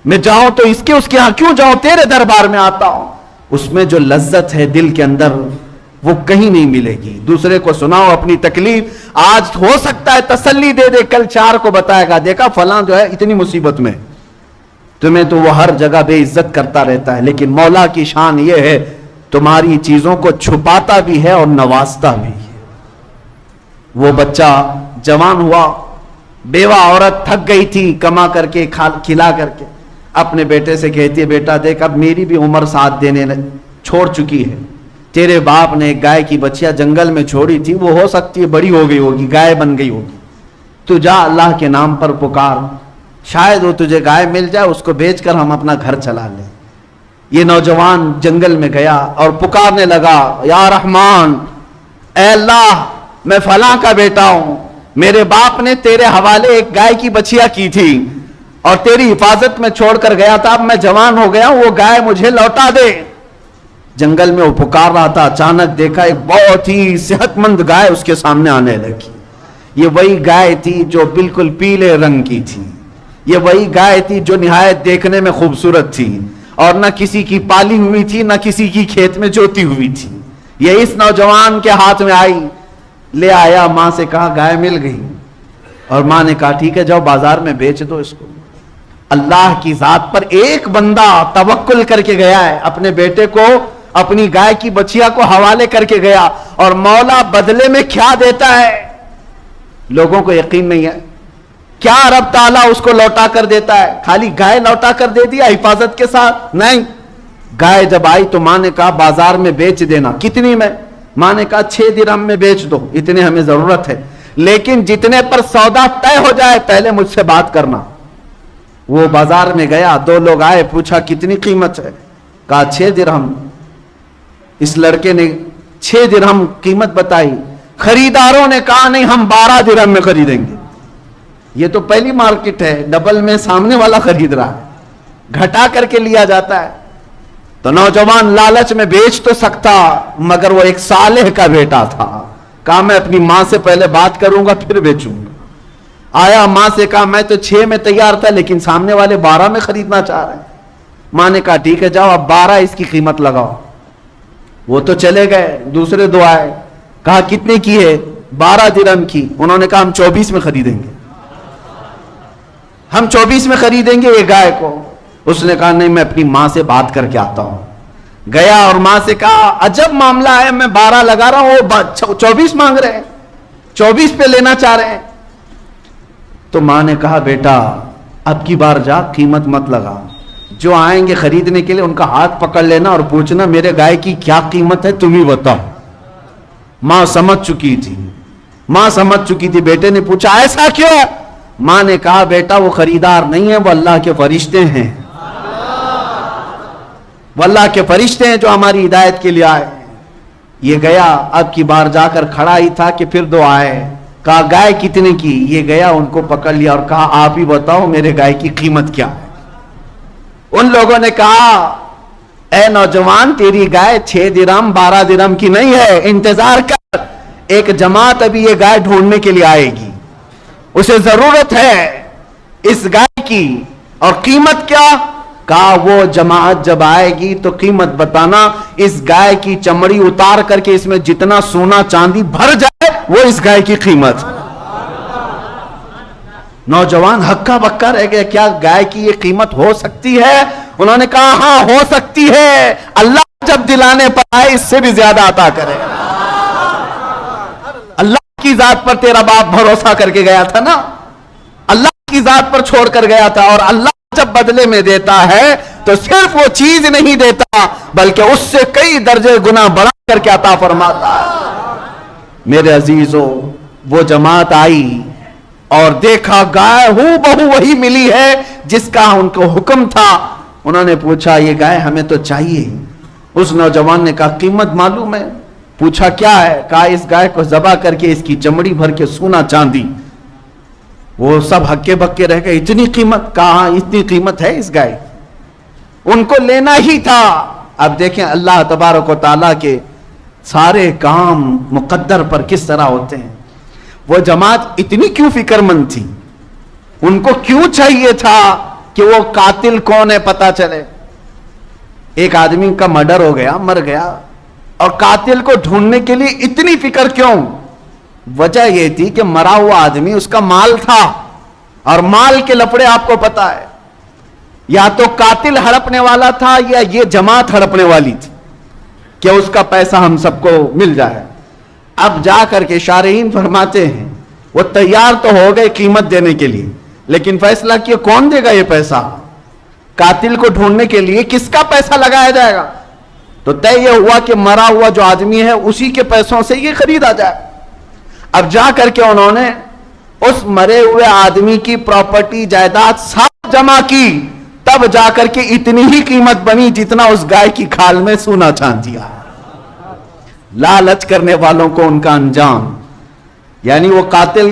میں جاؤں تو اس کے ہاں کیوں جاؤں, تیرے دربار میں آتا ہوں. اس میں جو لذت ہے دل کے اندر وہ کہیں نہیں ملے گی. دوسرے کو سناؤ اپنی تکلیف, آج ہو سکتا ہے تسلی دے دے, کل چار کو بتائے گا دیکھا فلاں جو ہے اتنی مصیبت میں. تمہیں تو وہ ہر جگہ بے عزت کرتا رہتا ہے, لیکن مولا کی شان یہ ہے تمہاری چیزوں کو چھپاتا بھی ہے اور نوازتا بھی ہے. وہ بچہ جوان ہوا, بیوہ عورت تھک گئی تھی کما کر کے کھلا کر کے, اپنے بیٹے سے کہتی ہے بیٹا دیکھ اب میری بھی عمر ساتھ دینے چھوڑ چکی ہے. تیرے باپ نے ایک گائے کی بچیا جنگل میں چھوڑی تھی, وہ ہو سکتی ہے بڑی ہو گئی ہوگی, گائے بن گئی ہوگی. تو جا اللہ کے نام پر پکار, شاید وہ تجھے گائے مل جائے, اس کو بیچ کر ہم اپنا گھر چلا لیں. یہ نوجوان جنگل میں گیا اور پکارنے لگا, یا رحمان, اے اللہ میں فلاں کا بیٹا ہوں, میرے باپ نے تیرے حوالے ایک گائے کی بچیا کی تھی اور تیری حفاظت میں چھوڑ کر گیا تھا, اب میں جوان ہو گیا ہوں, وہ گائے مجھے لوٹا دے. جنگل میں وہ پکار رہا تھا, اچانک دیکھا ایک بہت ہی صحت مند گائے اس کے سامنے آنے لگی. یہ وہی گائے تھی جو بالکل پیلے رنگ کی تھی, یہ وہی گائے تھی جو نہایت دیکھنے میں خوبصورت تھی اور نہ کسی کی پالی ہوئی تھی نہ کسی کی کھیت میں جوتی ہوئی تھی. یہ اس نوجوان کے ہاتھ میں آئی, لے آیا, ماں سے کہا گائے مل گئی, اور ماں نے کہا ٹھیک ہے جاؤ بازار میں بیچ دو اس کو. اللہ کی ذات پر ایک بندہ توکل کر کے گیا ہے, اپنے بیٹے کو اپنی گائے کی بچیا کو حوالے کر کے گیا, اور مولا بدلے میں کیا دیتا ہے لوگوں کو یقین نہیں ہے. کیا رب تعالیٰ اس کو لوٹا کر دیتا ہے؟ خالی گائے لوٹا کر دے دیا حفاظت کے ساتھ؟ نہیں, گائے جب آئی تو ماں نے کہا بازار میں بیچ دینا. کتنی میں؟ ماں نے کہا 6 درہم میں بیچ دو, اتنے ہمیں ضرورت ہے, لیکن جتنے پر سودا طے ہو جائے پہلے مجھ سے بات کرنا. وہ بازار میں گیا, 2 لوگ آئے, پوچھا کتنی قیمت ہے؟ کہا 6 درہم. اس لڑکے نے 6 درہم قیمت بتائی. خریداروں نے کہا نہیں ہم 12 درہم میں خریدیں گے. یہ تو پہلی مارکیٹ ہے, ڈبل میں سامنے والا خرید رہا ہے, گھٹا کر کے لیا جاتا ہے. تو نوجوان لالچ میں بیچ تو سکتا, مگر وہ ایک صالح کا بیٹا تھا. کہا میں اپنی ماں سے پہلے بات کروں گا پھر بیچوں گا. آیا, ماں سے کہا میں تو 6 میں تیار تھا لیکن سامنے والے 12 میں خریدنا چاہ رہے ہیں. ماں نے کہا ٹھیک ہے جاؤ اب 12 اس کی قیمت لگاؤ. وہ تو چلے گئے, دوسرے 2 آئے, کہا کتنے کی ہے؟ 12 درہم کی. انہوں نے کہا ہم 24 میں خریدیں گے, ہم 24 میں خریدیں گے یہ گائے کو. اس نے کہا نہیں میں اپنی ماں سے بات کر کے آتا ہوں. گیا اور ماں سے کہا عجب معاملہ ہے, میں 12 لگا رہا ہوں, وہ 24 مانگ رہے ہیں, 24 پہ لینا چاہ رہے ہیں. تو ماں نے کہا بیٹا اب کی بار جا قیمت مت لگا, جو آئیں گے خریدنے کے لیے ان کا ہاتھ پکڑ لینا اور پوچھنا میرے گائے کی کیا قیمت ہے تم ہی بتاؤ. ماں سمجھ چکی تھی, ماں سمجھ چکی تھی. بیٹے نے پوچھا ایسا کیوں؟ ماں نے کہا بیٹا وہ خریدار نہیں ہے, وہ اللہ کے فرشتے ہیں, وہ اللہ کے فرشتے ہیں جو ہماری ہدایت کے لیے آئے. یہ گیا اب کی بار جا کر کھڑا ہی تھا کہ پھر دو آئے. کہا گائے کتنے کی؟ یہ گیا ان کو پکڑ لیا اور کہا آپ ہی بتاؤ میرے گائے کی قیمت کیا ہے. ان لوگوں نے کہا اے نوجوان تیری گائے 6 درہم 12 درہم کی نہیں ہے، انتظار کر، ایک جماعت ابھی یہ گائے ڈھونڈنے کے لیے آئے گی، اسے ضرورت ہے اس گائے کی. اور قیمت کیا؟ کہا وہ جماعت جب آئے گی تو قیمت بتانا، اس گائے کی چمڑی اتار کر کے اس میں جتنا سونا چاندی بھر جائے وہ اس گائے کی قیمت. نوجوان ہکا بکا رہ گئے، کیا گائے کی یہ قیمت ہو سکتی ہے؟ انہوں نے کہا ہاں ہو سکتی ہے، اللہ جب دلانے پر آئے اس سے بھی زیادہ عطا کرے. اللہ کی ذات پر تیرا باپ بھروسہ کر کے گیا تھا نا، اللہ کی ذات پر چھوڑ کر گیا تھا، اور اللہ جب بدلے میں دیتا ہے تو صرف وہ چیز نہیں دیتا بلکہ اس سے کئی درجے گنا بڑھا کر کے عطا فرماتا ہے. میرے عزیزو، وہ جماعت آئی اور دیکھا گائے ہو بہو وہی ملی ہے جس کا ان کو حکم تھا. انہوں نے پوچھا یہ گائے ہمیں تو چاہیے. اس نوجوان نے کہا قیمت معلوم ہے؟ پوچھا کیا ہے؟ کہا اس گائے کو ذبح کر کے اس کی چمڑی بھر کے سونا چاندی. وہ سب ہکے بکے رہ گئے، اتنی قیمت؟ کہا اتنی قیمت ہے اس گائے. ان کو لینا ہی تھا. اب دیکھیں اللہ تبارک و تعالیٰ کے سارے کام مقدر پر کس طرح ہوتے ہیں. وہ جماعت اتنی کیوں فکر مند تھی؟ ان کو کیوں چاہیے تھا کہ وہ قاتل کون ہے پتا چلے؟ ایک آدمی کا مرڈر ہو گیا، مر گیا، اور قاتل کو ڈھونڈنے کے لیے اتنی فکر کیوں؟ وجہ یہ تھی کہ مرا ہوا آدمی اس کا مال تھا، اور مال کے لفڑے آپ کو پتا ہے، یا تو قاتل ہڑپنے والا تھا یا یہ جماعت ہڑپنے والی تھی کہ اس کا پیسہ ہم سب کو مل جائے. اب جا کر کے شارحین فرماتے ہیں وہ تیار تو ہو گئے قیمت دینے کے لیے، لیکن فیصلہ کیا کون دے گا یہ پیسہ؟ قاتل کو ڈھونڈنے کے لیے کس کا پیسہ لگایا جائے گا؟ تو طے یہ ہوا کہ مرا ہوا جو آدمی ہے اسی کے پیسوں سے یہ خریدا جائے. اب جا کر کے انہوں نے اس مرے ہوئے آدمی کی پراپرٹی جائیداد سب جمع کی، تب جا کر کے اتنی ہی قیمت بنی جتنا اس گائے کی کھال میں سونا چاندی ہے. لالچ کرنے والوں کو ان کا انجام، یعنی وہ قاتل،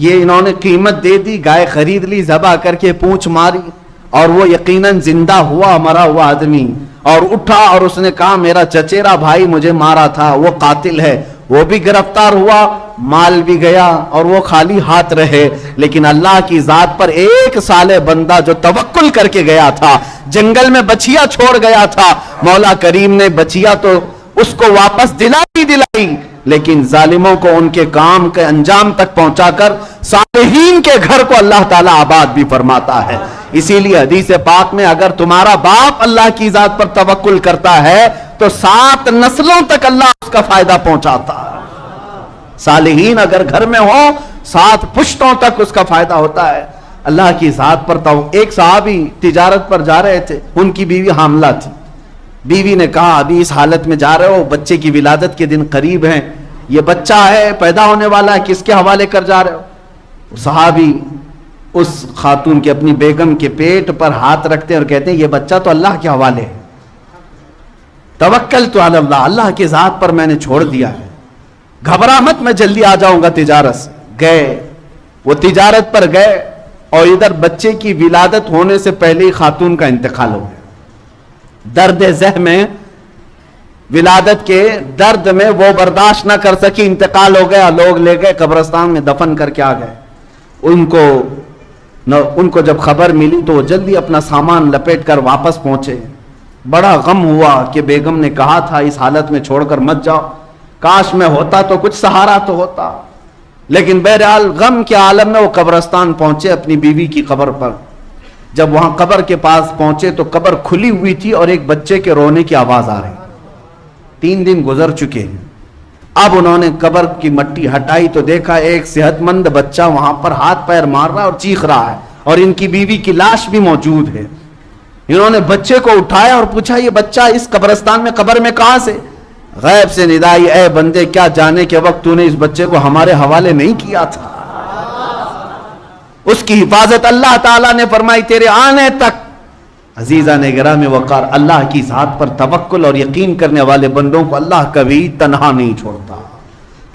یہ انہوں نے قیمت دے دی، گائے خرید لی، ذبح کر کے پونچھ ماری، اور وہ یقیناً زندہ ہوا مرا ہوا آدمی، اور اٹھا اور اس نے کہا میرا چچیرا بھائی مجھے مارا تھا، وہ قاتل ہے. وہ بھی گرفتار ہوا، مال بھی گیا، اور وہ خالی ہاتھ رہے. لیکن اللہ کی ذات پر ایک صالح بندہ جو توکل کر کے گیا تھا، جنگل میں بچیا چھوڑ گیا تھا، مولا کریم نے بچیا تو اس کو واپس دلائی، لیکن ظالموں کو ان کے کام کے انجام تک پہنچا کر صالحین کے گھر کو اللہ تعالیٰ آباد بھی فرماتا ہے. اسی لیے حدیث پاک میں اگر تمہارا باپ اللہ کی ذات پر توکل کرتا ہے تو 7 نسلوں تک اللہ اس کا فائدہ پہنچاتا ہے. صالحین اگر گھر میں ہو 7 پشتوں تک اس کا فائدہ ہوتا ہے. اللہ کی ذات پر ایک صحابی تجارت پر جا رہے تھے، ان کی بیوی حاملہ تھی. بیوی نے کہا ابھی اس حالت میں جا رہے ہو، بچے کی ولادت کے دن قریب ہیں، یہ بچہ ہے پیدا ہونے والا ہے، کس کے حوالے کر جا رہے ہو؟ صحابی اس خاتون کے اپنی بیگم کے پیٹ پر ہاتھ رکھتے ہیں اور کہتے ہیں یہ بچہ تو اللہ کے حوالے ہے، توکلت علی اللہ، اللہ کی ذات پر میں نے چھوڑ دیا ہے، گھبرا مت میں جلدی آ جاؤں گا تجارت سے. گئے، وہ تجارت پر گئے، اور ادھر بچے کی ولادت ہونے سے پہلے ہی خاتون کا انتقال ہو گیا. درد ذہ میں، ولادت کے درد میں وہ برداشت نہ کر سکی، انتقال ہو گیا. لوگ لے گئے قبرستان میں دفن کر کے آ گئے. ان کو جب خبر ملی تو وہ جلدی اپنا سامان لپیٹ کر واپس پہنچے. بڑا غم ہوا کہ بیگم نے کہا تھا اس حالت میں چھوڑ کر مت جاؤ، کاش میں ہوتا تو کچھ سہارا تو ہوتا. لیکن بہرحال غم کے عالم میں وہ قبرستان پہنچے اپنی بیوی کی قبر پر. جب وہاں قبر کے پاس پہنچے تو قبر کھلی ہوئی تھی اور ایک بچے کے رونے کی آواز آ رہی. 3 دن گزر چکے ہیں. اب انہوں نے قبر کی مٹی ہٹائی تو دیکھا ایک صحت مند بچہ وہاں پر ہاتھ پیر مار رہا ہے اور چیخ رہا ہے، اور ان کی بیوی کی لاش بھی موجود ہے. انہوں نے بچے کو اٹھایا اور پوچھا یہ بچہ اس قبرستان میں قبر میں کہاں سے؟ غیب سے ندائی، اے بندے کیا جانے کے وقت تو نے اس بچے کو ہمارے حوالے نہیں کیا تھا؟ اس کی حفاظت اللہ تعالیٰ نے فرمائی تیرے آنے تک عزیزان گرامی وقار، اللہ کی ذات پر توکل اور یقین کرنے والے بندوں کو اللہ کبھی تنہا نہیں چھوڑتا،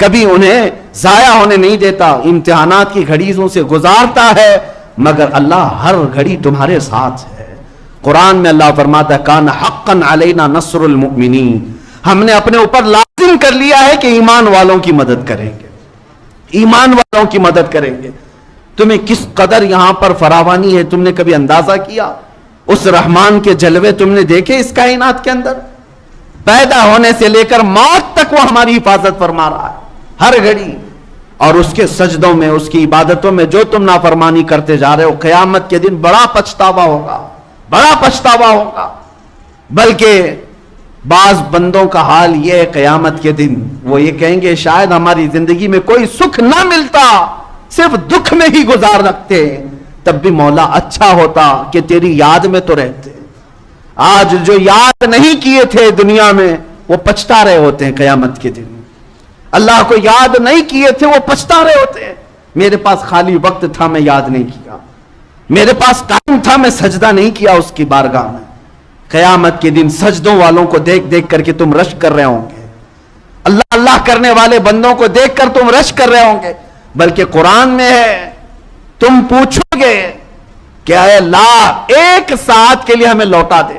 کبھی انہیں ضائع ہونے نہیں دیتا، امتحانات کی گھڑیوں سے گزارتا ہے، مگر اللہ ہر گھڑی تمہارے ساتھ ہے۔ قرآن میں اللہ فرماتا ہے کان حقا علینا نصر المؤمنین، ہم نے اپنے اوپر لازم کر لیا ہے کہ ایمان والوں کی مدد کریں گے، ایمان والوں کی مدد کریں گے۔ تمہیں کس قدر یہاں پر فراوانی ہے، تم نے کبھی اندازہ کیا؟ اس رحمان کے جلوے تم نے دیکھے اس کائنات کے اندر؟ پیدا ہونے سے لے کر موت تک وہ ہماری حفاظت فرما رہا ہے ہر گھڑی، اور اس کے سجدوں میں، اس کی عبادتوں میں جو تم نافرمانی کرتے جا رہے ہو، قیامت کے دن بڑا پچھتاوا ہوگا، بڑا پچھتاوا ہوگا۔ بلکہ بعض بندوں کا حال یہ ہے قیامت کے دن، وہ یہ کہیں گے شاید ہماری زندگی میں کوئی سکھ نہ ملتا، صرف دکھ میں ہی گزار رکھتے، تب بھی مولا اچھا ہوتا کہ تیری یاد میں تو رہتے۔ آج جو یاد نہیں کیے تھے دنیا میں وہ پچھتا رہے ہوتے ہیں قیامت کے دن، اللہ کو یاد نہیں کیے تھے وہ پچھتا رہے ہوتے ہیں، میرے پاس خالی وقت تھا میں یاد نہیں کیا، میرے پاس ٹائم تھا میں سجدہ نہیں کیا اس کی بارگاہ میں۔ قیامت کے دن سجدوں والوں کو دیکھ دیکھ کر کے تم رشک کر رہے ہوں گے، اللہ اللہ کرنے والے بندوں کو دیکھ کر تم رشک کر رہے ہوں گے، بلکہ قرآن میں ہے تم پوچھو گے کہ اے اللہ ایک ساتھ کے لیے ہمیں لوٹا دے،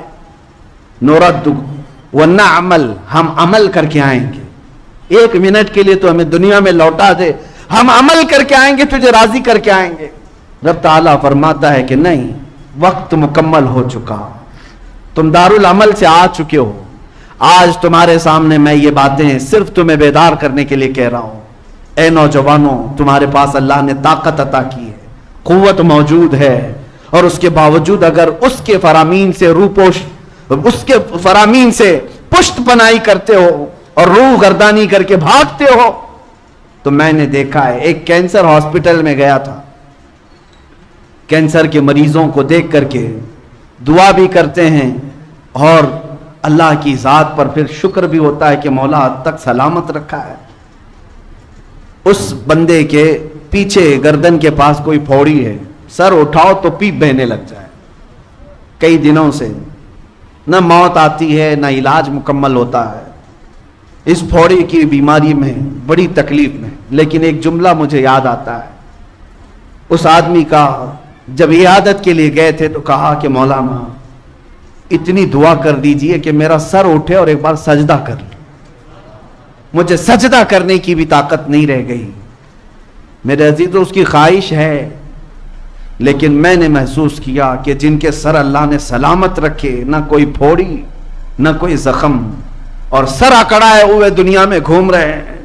نورد ونعمل، ہم عمل کر کے آئیں گے، ایک منٹ کے لیے تو ہمیں دنیا میں لوٹا دے، ہم عمل کر کے آئیں گے، تجھے راضی کر کے آئیں گے۔ رب تعالیٰ فرماتا ہے کہ نہیں، وقت مکمل ہو چکا، تم دارالعمل سے آ چکے ہو، آج تمہارے سامنے میں یہ باتیں صرف تمہیں بیدار کرنے کے لیے کہہ رہا ہوں۔ اے نوجوانوں، تمہارے پاس اللہ نے طاقت عطا کی ہے، قوت موجود ہے، اور اس کے باوجود اگر اس کے فرامین سے اس کے فرامین سے پشت پناہی کرتے ہو اور روح گردانی کر کے بھاگتے ہو، تو میں نے دیکھا ہے، ایک کینسر ہاسپٹل میں گیا تھا، کینسر کے مریضوں کو دیکھ کر کے دعا بھی کرتے ہیں اور اللہ کی ذات پر پھر شکر بھی ہوتا ہے کہ مولا حد تک سلامت رکھا ہے۔ اس بندے کے پیچھے گردن کے پاس کوئی پھوڑی ہے، سر اٹھاؤ تو پیپ بہنے لگ جائے، کئی دنوں سے نہ موت آتی ہے نہ علاج مکمل ہوتا ہے، اس پھوڑی کی بیماری میں بڑی تکلیف میں۔ لیکن ایک جملہ مجھے یاد آتا ہے، اس آدمی کا جب عیادت کے لیے گئے تھے تو کہا کہ مولانا اتنی دعا کر دیجئے کہ میرا سر اٹھے اور ایک بار سجدہ کر لے، مجھے سجدہ کرنے کی بھی طاقت نہیں رہ گئی۔ میرے عزیزو، اس کی خواہش ہے، لیکن میں نے محسوس کیا کہ جن کے سر اللہ نے سلامت رکھے، نہ کوئی پھوڑی نہ کوئی زخم، اور سر اکڑائے ہوئے دنیا میں گھوم رہے ہیں،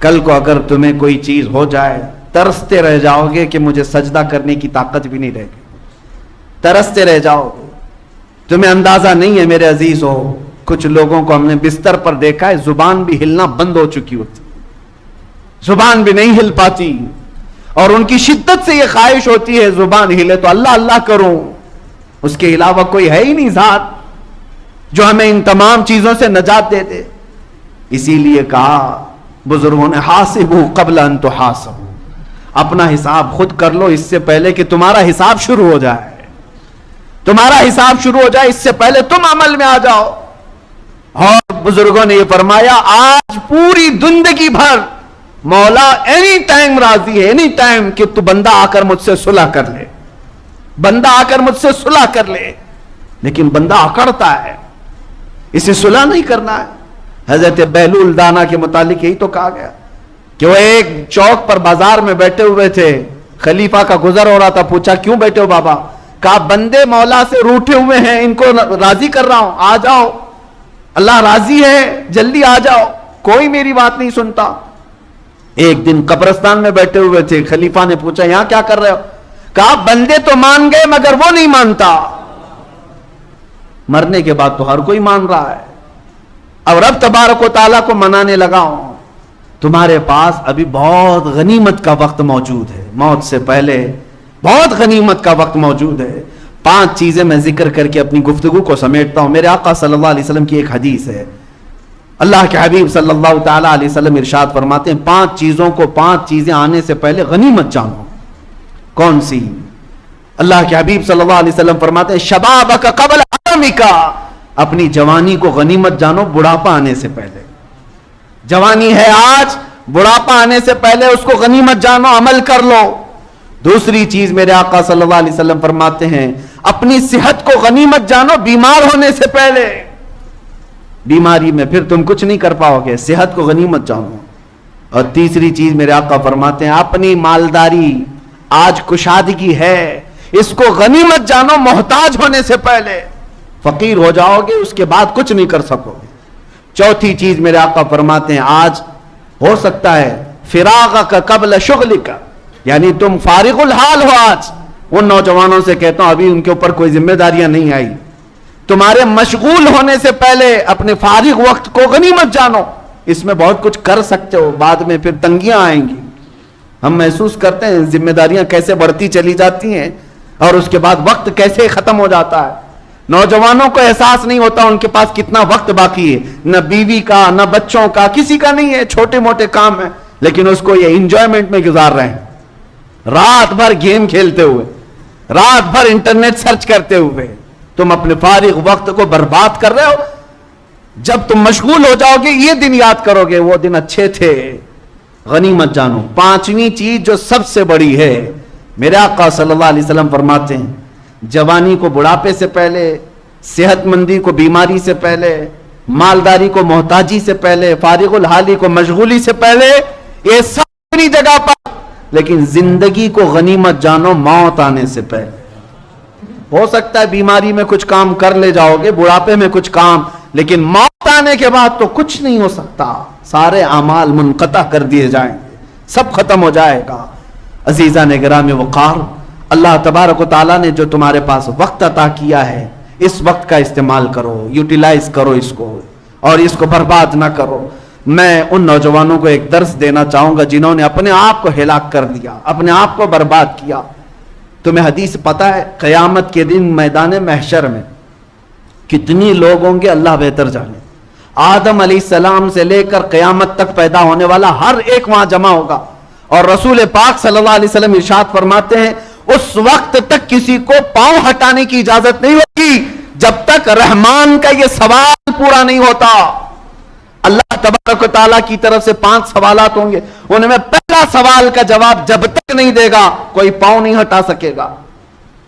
کل کو اگر تمہیں کوئی چیز ہو جائے ترستے رہ جاؤ گے کہ مجھے سجدہ کرنے کی طاقت بھی نہیں رہے گی، ترستے رہ جاؤ گے۔ تمہیں اندازہ نہیں ہے میرے عزیز ہو، کچھ لوگوں کو ہم نے بستر پر دیکھا ہے زبان بھی ہلنا بند ہو چکی ہوتی، زبان بھی نہیں ہل پاتی، اور ان کی شدت سے یہ خواہش ہوتی ہے زبان ہلے تو اللہ اللہ کروں، اس کے علاوہ کوئی ہے ہی نہیں ذات جو ہمیں ان تمام چیزوں سے نجات دے دے۔ اسی لیے کہا بزرگوں نے حاسبوا قبل ان تحاسبوا، اپنا حساب خود کر لو اس سے پہلے کہ تمہارا حساب شروع ہو جائے، تمہارا حساب شروع ہو جائے اس سے پہلے تم عمل میں آ جاؤ۔ اور بزرگوں نے یہ فرمایا آج پوری زندگی بھر مولا اینی ٹائم راضی ہے، اینی ٹائم کہ تو بندہ آ کر مجھ سے صلح کر لے، بندہ آ کر مجھ سے صلح کر لے، لیکن بندہ اکڑتا ہے، اسے صلح نہیں کرنا ہے۔ حضرت بہلول دانا کے متعلق یہی تو کہا گیا کہ وہ ایک چوک پر بازار میں بیٹھے ہوئے تھے، خلیفہ کا گزر ہو رہا تھا، پوچھا کیوں بیٹھے ہو بابا؟ کہا بندے مولا سے روٹھے ہوئے ہیں، ان کو راضی کر رہا ہوں، آ جاؤ، اللہ راضی ہے، جلدی آ جاؤ، کوئی میری بات نہیں سنتا۔ ایک دن قبرستان میں بیٹھے ہوئے تھے، خلیفہ نے پوچھا یہاں کیا کر رہے ہو؟ کہا بندے تو مان گئے مگر وہ نہیں مانتا، مرنے کے بعد تو ہر کوئی مان رہا ہے، اب رب تبارک و تعالیٰ کو منانے لگا ہوں۔ تمہارے پاس ابھی بہت غنیمت کا وقت موجود ہے، موت سے پہلے بہت غنیمت کا وقت موجود ہے۔ 5 چیزیں میں ذکر کر کے اپنی گفتگو کو سمیٹتا ہوں۔ میرے آقا صلی اللہ علیہ وسلم کی ایک حدیث ہے، اللہ کے حبیب صلی اللہ تعالیٰ علیہ وسلم ارشاد فرماتے ہیں 5 چیزیں آنے سے پہلے غنیمت جانو۔ کون سی؟ اللہ کے حبیب صلی اللہ علیہ وسلم فرماتے ہیں شبابک قبل حرمک، اپنی جوانی کو غنیمت جانو بڑھاپا آنے سے پہلے. جوانی ہے آج، بڑھاپا آنے سے پہلے اس کو غنیمت جانو، عمل کر لو. دوسری چیز میرے آقا صلی اللہ علیہ وسلم فرماتے ہیں اپنی صحت کو غنیمت جانو بیمار ہونے سے پہلے. بیماری میں پھر تم کچھ نہیں کر پاؤ گے، صحت کو غنیمت جانو. اور تیسری چیز میرے آقا فرماتے ہیں اپنی مالداری، آج کشادگی ہے، اس کو غنیمت جانو محتاج ہونے سے پہلے. فقیر ہو جاؤ گے اس کے بعد کچھ نہیں کر سکو گے. چوتھی چیز میرے آقا فرماتے ہیں آج ہو سکتا ہے فراغک قبل شغلک، یعنی تم فارغ الحال ہو. آج ان نوجوانوں سے کہتا ہوں ابھی ان کے اوپر کوئی ذمہ داریاں نہیں آئی، تمہارے مشغول ہونے سے پہلے اپنے فارغ وقت کو غنیمت جانو. اس میں بہت کچھ کر سکتے ہو، بعد میں پھر تنگیاں آئیں گی. ہم محسوس کرتے ہیں ذمہ داریاں کیسے بڑھتی چلی جاتی ہیں اور اس کے بعد وقت کیسے ختم ہو جاتا ہے. نوجوانوں کو احساس نہیں ہوتا ان کے پاس کتنا وقت باقی ہے، نہ بیوی کا نہ بچوں کا، کسی کا نہیں ہے، چھوٹے موٹے کام ہیں، لیکن اس کو یہ انجوائمنٹ میں گزار رہے ہیں. رات بھر گیم کھیلتے ہوئے، رات بھر انٹرنیٹ سرچ کرتے ہوئے تم اپنے فارغ وقت کو برباد کر رہے ہو. جب تم مشغول ہو جاؤ گے یہ دن یاد کرو گے وہ دن اچھے تھے. غنیمت جانو. پانچویں چیز جو سب سے بڑی ہے میرے آقا صلی اللہ علیہ وسلم فرماتے ہیں جوانی کو بڑھاپے سے پہلے، صحت مندی کو بیماری سے پہلے، مالداری کو محتاجی سے پہلے، فارغ الحالی کو مشغولی سے پہلے، یہ سب اپنی جگہ پر، لیکن زندگی کو غنیمت جانو موت آنے سے پہلے. ہو سکتا ہے بیماری میں کچھ کام کر لے جاؤ گے، بڑھاپے میں کچھ کام، لیکن موت آنے کے بعد تو کچھ نہیں ہو سکتا. سارے اعمال منقطع کر دیے جائیں گے، سب ختم ہو جائے گا. عزیزان گرامی وقار، اللہ تبارک و تعالیٰ نے جو تمہارے پاس وقت عطا کیا ہے اس وقت کا استعمال کرو، یوٹیلائز کرو اس کو، اور اس کو برباد نہ کرو. میں ان نوجوانوں کو ایک درس دینا چاہوں گا جنہوں نے اپنے آپ کو ہلاک کر دیا، اپنے آپ کو برباد کیا. تمہیں حدیث پتہ ہے قیامت کے دن میدان محشر میں کتنی لوگ ہوں گے اللہ بہتر جانے. آدم علیہ السلام سے لے کر قیامت تک پیدا ہونے والا ہر ایک وہاں جمع ہوگا. اور رسول پاک صلی اللہ علیہ وسلم ارشاد فرماتے ہیں اس وقت تک کسی کو پاؤں ہٹانے کی اجازت نہیں ہوگی جب تک رحمان کا یہ سوال پورا نہیں ہوتا. اللہ تبارک و تعالیٰ کی طرف سے 5 سوالات ہوں گے، ان میں پہلا سوال کا جواب جب تک نہیں دے گا کوئی پاؤں نہیں ہٹا سکے گا.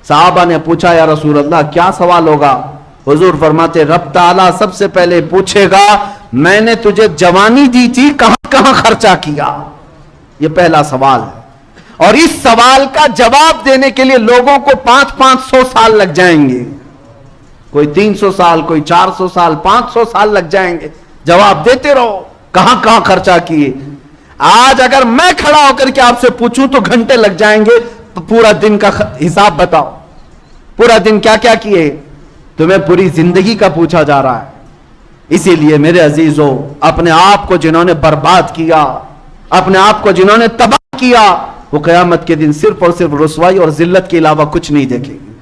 صحابہ نے پوچھا یا رسول اللہ کیا سوال ہوگا؟ حضور فرماتے رب تعالیٰ سب سے پہلے پوچھے گا میں نے تجھے جوانی دی تھی کہاں کہاں خرچہ کیا. یہ پہلا سوال ہے، اور اس سوال کا جواب دینے کے لیے لوگوں کو 500 سال لگ جائیں گے. کوئی 300 سال، کوئی 400 سال، 500 سال لگ جائیں گے. جواب دیتے رہو کہاں کہاں خرچہ کیے. آج اگر میں کھڑا ہو کر کے آپ سے پوچھوں تو گھنٹے لگ جائیں گے. تو پورا دن کا حساب بتاؤ، پورا دن کیا کیا کیے. تمہیں پوری زندگی کا پوچھا جا رہا ہے. اسی لیے میرے عزیزو اپنے آپ کو جنہوں نے برباد کیا، اپنے آپ کو جنہوں نے تباہ کیا، وہ قیامت کے دن صرف اور صرف رسوائی اور ذلت کے علاوہ کچھ نہیں دیکھیں گے.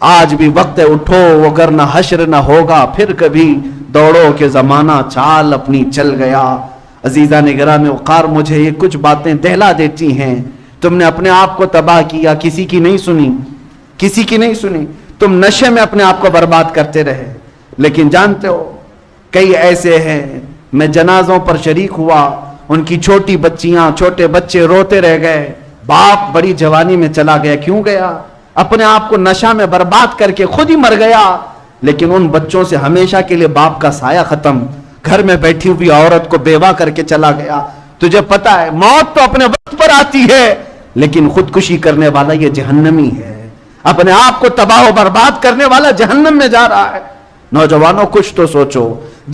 آج بھی وقت ہے اٹھو وگرنہ حشر نہ ہوگا پھر کبھی، دوڑو کہ زمانہ چال اپنی چل گیا. عزیزان گرامی وقار، مجھے یہ کچھ باتیں دہلا دیتی ہیں. تم نے اپنے آپ کو تباہ کیا، کسی کی نہیں سنی، کسی کی نہیں سنی. تم نشے میں اپنے آپ کو برباد کرتے رہے. لیکن جانتے ہو کئی ایسے ہیں، میں جنازوں پر شریک ہوا، ان کی چھوٹی بچیاں چھوٹے بچے روتے رہ گئے، باپ بڑی جوانی میں چلا گیا. کیوں گیا؟ اپنے آپ کو نشہ میں برباد کر کے خود ہی مر گیا. لیکن ان بچوں سے ہمیشہ کے لیے باپ کا سایہ ختم. گھر میں بیٹھی ہوئی عورت کو بیوہ کر کے چلا گیا. تجھے پتا ہے موت تو اپنے وقت پر آتی ہے، لیکن خودکشی کرنے والا یہ جہنمی ہے. اپنے آپ کو تباہ و برباد کرنے والا جہنم میں جا رہا ہے. نوجوانوں کچھ تو سوچو.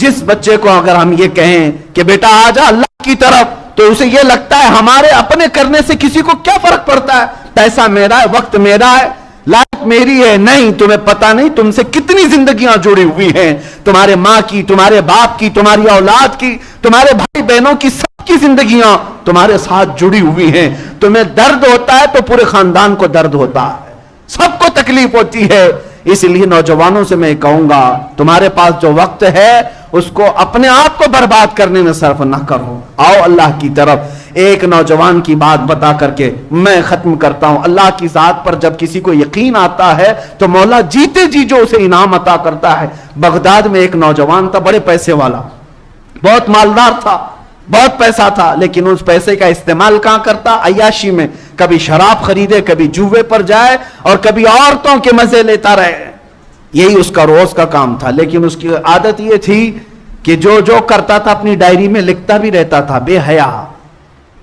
جس بچے کو اگر ہم یہ کہیں کہ بیٹا آ جا اللہ کی طرف، تو اسے یہ لگتا ہے ہمارے اپنے کرنے سے کسی کو کیا فرق پڑتا ہے، پیسہ میرا ہے، وقت میرا ہے، لائف میری ہے. نہیں، تمہیں پتا نہیں تم سے کتنی زندگیاں جڑی ہوئی ہیں. تمہارے ماں کی، تمہارے باپ کی، تمہاری اولاد کی، تمہارے بھائی بہنوں کی، سب کی زندگیاں تمہارے ساتھ جڑی ہوئی ہیں. تمہیں درد ہوتا ہے تو پورے خاندان کو درد ہوتا ہے، سب کو تکلیف ہوتی ہے. اس لیے نوجوانوں سے میں کہوں گا تمہارے پاس جو وقت ہے اس کو اپنے آپ کو برباد کرنے میں صرف نہ کرو. آؤ اللہ کی طرف. ایک نوجوان کی بات بتا کر کے میں ختم کرتا ہوں. اللہ کی ذات پر جب کسی کو یقین آتا ہے تو مولا جیتے جی جو اسے انعام عطا کرتا ہے. بغداد میں ایک نوجوان تھا, بڑے پیسے والا, بہت مالدار تھا, بہت پیسہ تھا, لیکن اس پیسے کا استعمال کہاں کرتا؟ عیاشی میں. کبھی شراب خریدے, کبھی جوے پر جائے, اور کبھی عورتوں کے مزے لیتا رہے. یہی اس کا روز کا کام تھا. لیکن اس کی عادت یہ تھی کہ جو کرتا تھا اپنی ڈائری میں لکھتا بھی رہتا تھا. بے حیا,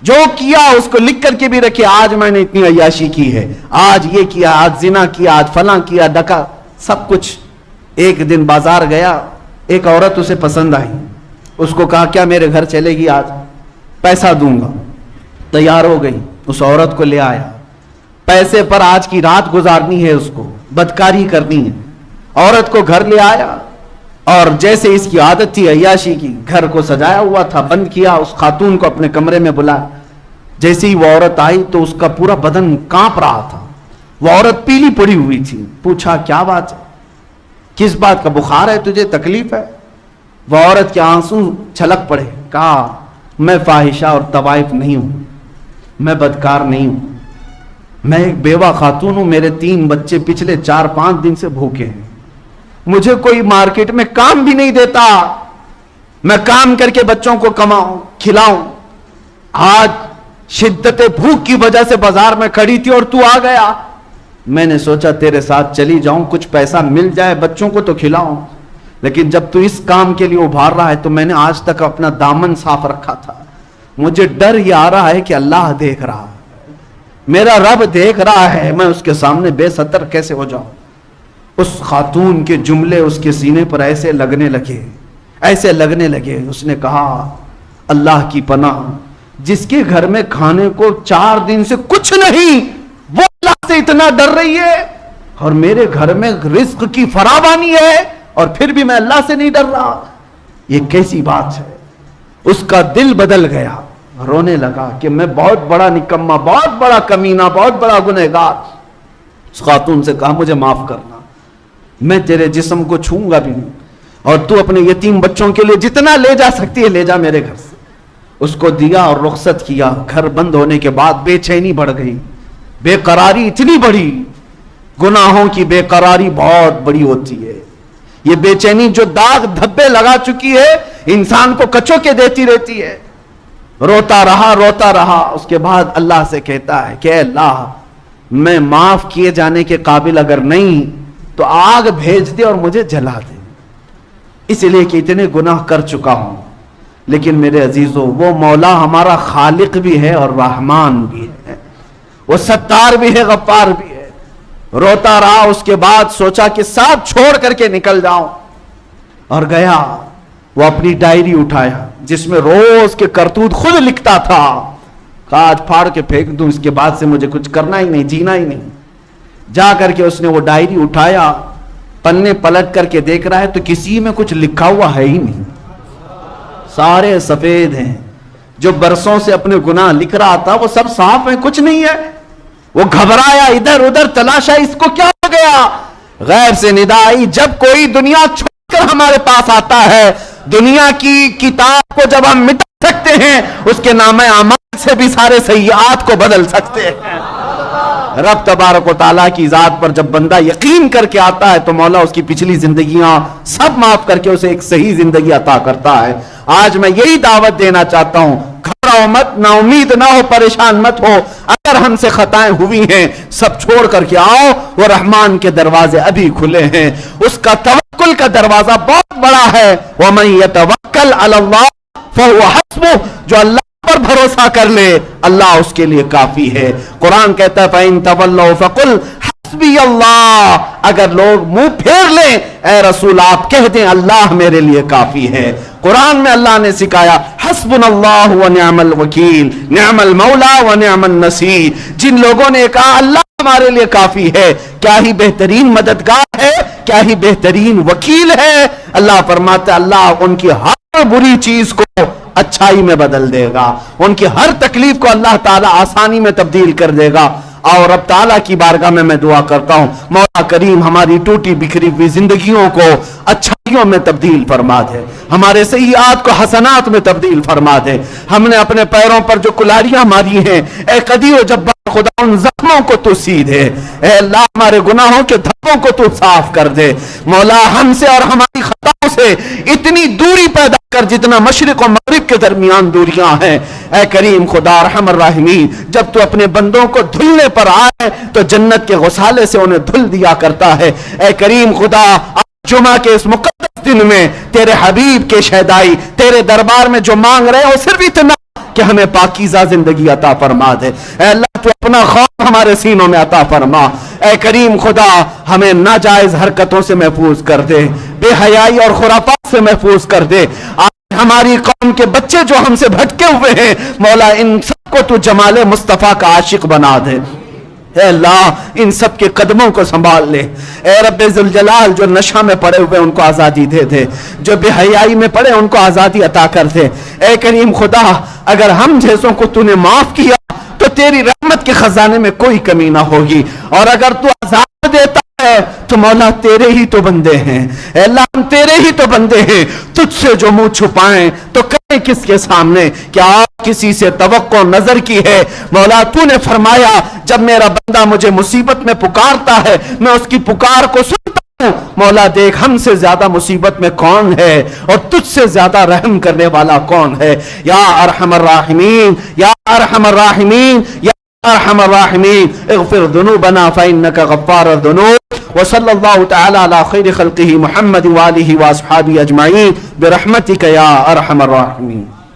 جو کیا اس کو لکھ کر کے بھی رکھے, آج میں نے اتنی عیاشی کی ہے, آج یہ کیا, آج زنا کیا, آج فلاں کیا, ڈکا, سب کچھ. ایک دن بازار گیا, ایک عورت اسے پسند آئی. اس کو کہا کیا میرے گھر چلے گی, آج پیسہ دوں گا. تیار ہو گئی, اس عورت کو لے آیا. پیسے پر آج کی رات گزارنی ہے, اس کو بدکاری کرنی ہے. عورت کو گھر لے آیا, اور جیسے اس کی عادت تھی عیاشی کی, گھر کو سجایا ہوا تھا, بند کیا. اس خاتون کو اپنے کمرے میں بلایا. جیسے ہی وہ عورت آئی تو اس کا پورا بدن کانپ رہا تھا. وہ عورت پیلی پڑی ہوئی تھی. پوچھا کیا بات ہے, کس بات کا بخار ہے تجھے, تکلیف ہے؟ وہ عورت کے آنسو چھلک پڑے. کہا میں فاحشہ اور طوائف نہیں ہوں, میں بدکار نہیں ہوں, میں ایک بیوہ خاتون ہوں. میرے 3 بچے پچھلے 4-5 دن سے بھوکے ہیں. مجھے کوئی مارکیٹ میں کام بھی نہیں دیتا. میں کام کر کے بچوں کو کماؤں, کھلاؤں. آج شدت بھوک کی وجہ سے بازار میں کھڑی تھی اور تو آ گیا. میں نے سوچا تیرے ساتھ چلی جاؤں, کچھ پیسہ مل جائے, بچوں کو تو کھلاؤں. لیکن جب تو اس کام کے لیے ابھار رہا ہے تو میں نے آج تک اپنا دامن صاف رکھا تھا. مجھے ڈر یہ آ رہا ہے کہ اللہ دیکھ رہا ہے, میرا رب دیکھ رہا ہے, میں اس کے سامنے بے ستر کیسے ہو جاؤں. اس خاتون کے جملے اس کے سینے پر ایسے لگنے لگے, ایسے لگنے لگے. اس نے کہا اللہ کی پناہ, جس کے گھر میں کھانے کو 4 دن سے کچھ نہیں, وہ اللہ سے اتنا ڈر رہی ہے, اور میرے گھر میں رزق کی فراوانی ہے اور پھر بھی میں اللہ سے نہیں ڈر رہا. یہ کیسی بات ہے. اس کا دل بدل گیا, رونے لگا کہ میں بہت بڑا نکما, بہت بڑا کمینہ, بہت بڑا گنہگار. اس خاتون سے کہا مجھے معاف کرنا, میں تیرے جسم کو چھوں گا بھی نہیں, اور تو اپنے یتیم بچوں کے لیے جتنا لے جا سکتی ہے لے جا میرے گھر سے. اس کو دیا اور رخصت کیا. گھر بند ہونے کے بعد بے چینی بڑھ گئی, بے قراری اتنی بڑھی. گناہوں کی بے قراری بہت بڑی ہوتی ہے. یہ بے چینی جو داغ دھبے لگا چکی ہے انسان کو کچو کے دیتی رہتی ہے. روتا رہا روتا رہا. اس کے بعد اللہ سے کہتا ہے کہ اے اللہ, میں معاف کیے جانے کے قابل اگر نہیں تو آگ بھیج دے اور مجھے جلا دے, اس لیے کہ اتنے گناہ کر چکا ہوں. لیکن میرے عزیزوں, وہ مولا ہمارا خالق بھی ہے اور رحمان بھی ہے, وہ ستار بھی ہے, غفار بھی ہے. روتا رہا. اس کے بعد سوچا کہ ساتھ چھوڑ کر کے نکل جاؤں, اور گیا. وہ اپنی ڈائری اٹھایا جس میں روز کے کرتوت خود لکھتا تھا. کہا آج پھاڑ کے پھینک دوں, اس کے بعد سے مجھے کچھ کرنا ہی نہیں, جینا ہی نہیں. جا کر کے اس نے وہ ڈائری اٹھایا, پنے پلٹ کر کے دیکھ رہا ہے تو کسی میں کچھ لکھا ہوا ہے ہی نہیں, سارے سفید ہیں. جو برسوں سے اپنے گناہ لکھ رہا تھا وہ سب صاف ہیں, کچھ نہیں ہے. وہ گھبرایا, ادھر ادھر تلاشا, اس کو کیا ہو گیا. غیب سے ندا آئی, جب کوئی دنیا چھوڑ کر ہمارے پاس آتا ہے, دنیا کی کتاب کو جب ہم مٹا سکتے ہیں, اس کے نام اعمال سے بھی سارے سیئات کو بدل سکتے ہیں. رب تبارک و تعالیٰ کی ذات پر جب بندہ یقین کر کے آتا ہے تو مولا اس کی پچھلی زندگیاں سب معاف کر کے اسے ایک صحیح زندگی عطا کرتا ہے. آج میں یہی دعوت دینا چاہتا ہوں, گھبراؤ مت, نا امید نہ ہو, پریشان مت ہو. اگر ہم سے خطائیں ہوئی ہیں سب چھوڑ کر کے آؤ, وہ رحمان کے دروازے ابھی کھلے ہیں. اس کا توکل کا دروازہ بہت بڑا ہے. وَمَن يَتَوَكَّلْ عَلَى اللَّهِ فَهُوَ حَسْبُهُ, جو اللہ پر بھروسہ کر لے اللہ اس کے لیے کافی ہے. قرآن کہتا ہے فَإِن تَوَلَّوْا فَقُلْ حَسْبِيَ اللَّهُ, اگر لوگ منہ پھیر لیں اے رسول آپ کہہ دیں اللہ میرے لیے کافی ہے. قرآن میں اللہ نے سکھایا حسبنا اللہ ونعم الوکیل, نعم المولا ونعم النصیر. جن لوگوں نے کہا اللہ ہمارے لیے کافی ہے, کیا ہی بہترین مددگار ہے, کیا ہی بہترین وکیل ہے. اللہ فرماتا ہے اللہ ان کی ہر بری چیز کو اچھائی میں بدل دے گا, ان کی ہر تکلیف کو اللہ تعالیٰ آسانی میں تبدیل کر دے گا. اور رب تعالیٰ کی بارگاہ میں دعا کرتا ہوں مولا کریم ہماری ٹوٹی بکھری ہوئی زندگیوں کو اچھائیوں میں تبدیل فرما دے، ہمارے سیئات کو حسنات میں تبدیل فرما دے۔ ہم نے اپنے پیروں پر جو کلاڑیاں ماری ہیں اے قدیر و جبار خدا ان زخموں کو تو سی دے، اے اللہ ہمارے گناہوں کے دھبوں کو تو صاف کر دے مولا، ہم سے اور ہماری خطاؤں سے اتنی دوری پیدا کر جتنا مشرق و مغرب کے درمیان دوریاں ہیں۔ اے کریم خدا ارحم الراحمین، جب تو اپنے بندوں کو دھلنے پر آئے تو جنت کے غسالے سے انہیں دھل دیا کرتا ہے۔ اے کریم خدا جمعہ کے اس مقدس دن میں تیرے حبیب کے شہدائی تیرے دربار میں جو مانگ رہے ہو صرف اتنا کہ ہمیں پاکیزہ زندگی عطا فرما دے۔ اے اللہ تو اپنا خوف ہمارے سینوں میں عطا فرما۔ اے کریم خدا ہمیں ناجائز حرکتوں سے محفوظ کر دے، بے حیائی اور خرافات سے محفوظ کر دے۔ آج ہماری قوم کے بچے جو ہم سے بھٹکے ہوئے ہیں مولا ان سب کو تو جمال مصطفیٰ کا عاشق بنا دے۔ اے اللہ ان سب کے قدموں کو سنبھال لے۔ اے رب ذوالجلال جو نشہ میں پڑے ہوئے ان کو آزادی دے دے، جو بے حیائی میں پڑے ان کو آزادی عطا کر دے۔ اے کریم خدا اگر ہم جیسوں کو تو نے معاف کیا تو تیری رحمت کے خزانے میں کوئی کمی نہ ہوگی، اور اگر تو عذاب دیتا ہے تو مولا تیرے ہی تو بندے ہیں۔ اے اللہ ہم تیرے ہی تو بندے ہیں، تجھ سے جو منہ چھپائیں تو کریں کس کے سامنے؟ کیا آپ کسی سے توقع نظر کی ہے؟ مولا تو نے فرمایا جب میرا بندہ مجھے مصیبت میں پکارتا ہے میں اس کی پکار کو سنتا ہوں۔ مولا دیکھ ہم سے زیادہ مصیبت میں کون ہے اور تجھ سے زیادہ رحم کرنے والا کون ہے؟ یا ارحم الراحمین، یا ارحم الراحمین، یا ارحم الراحمین، اغفر ذنوبنا فإنك غفار الذنوب۔ وصلی اللہ تعالی علی خیر خلقہ محمد وآلہ واصحابہ اجمعین برحمتک یا ارحم الراحمین۔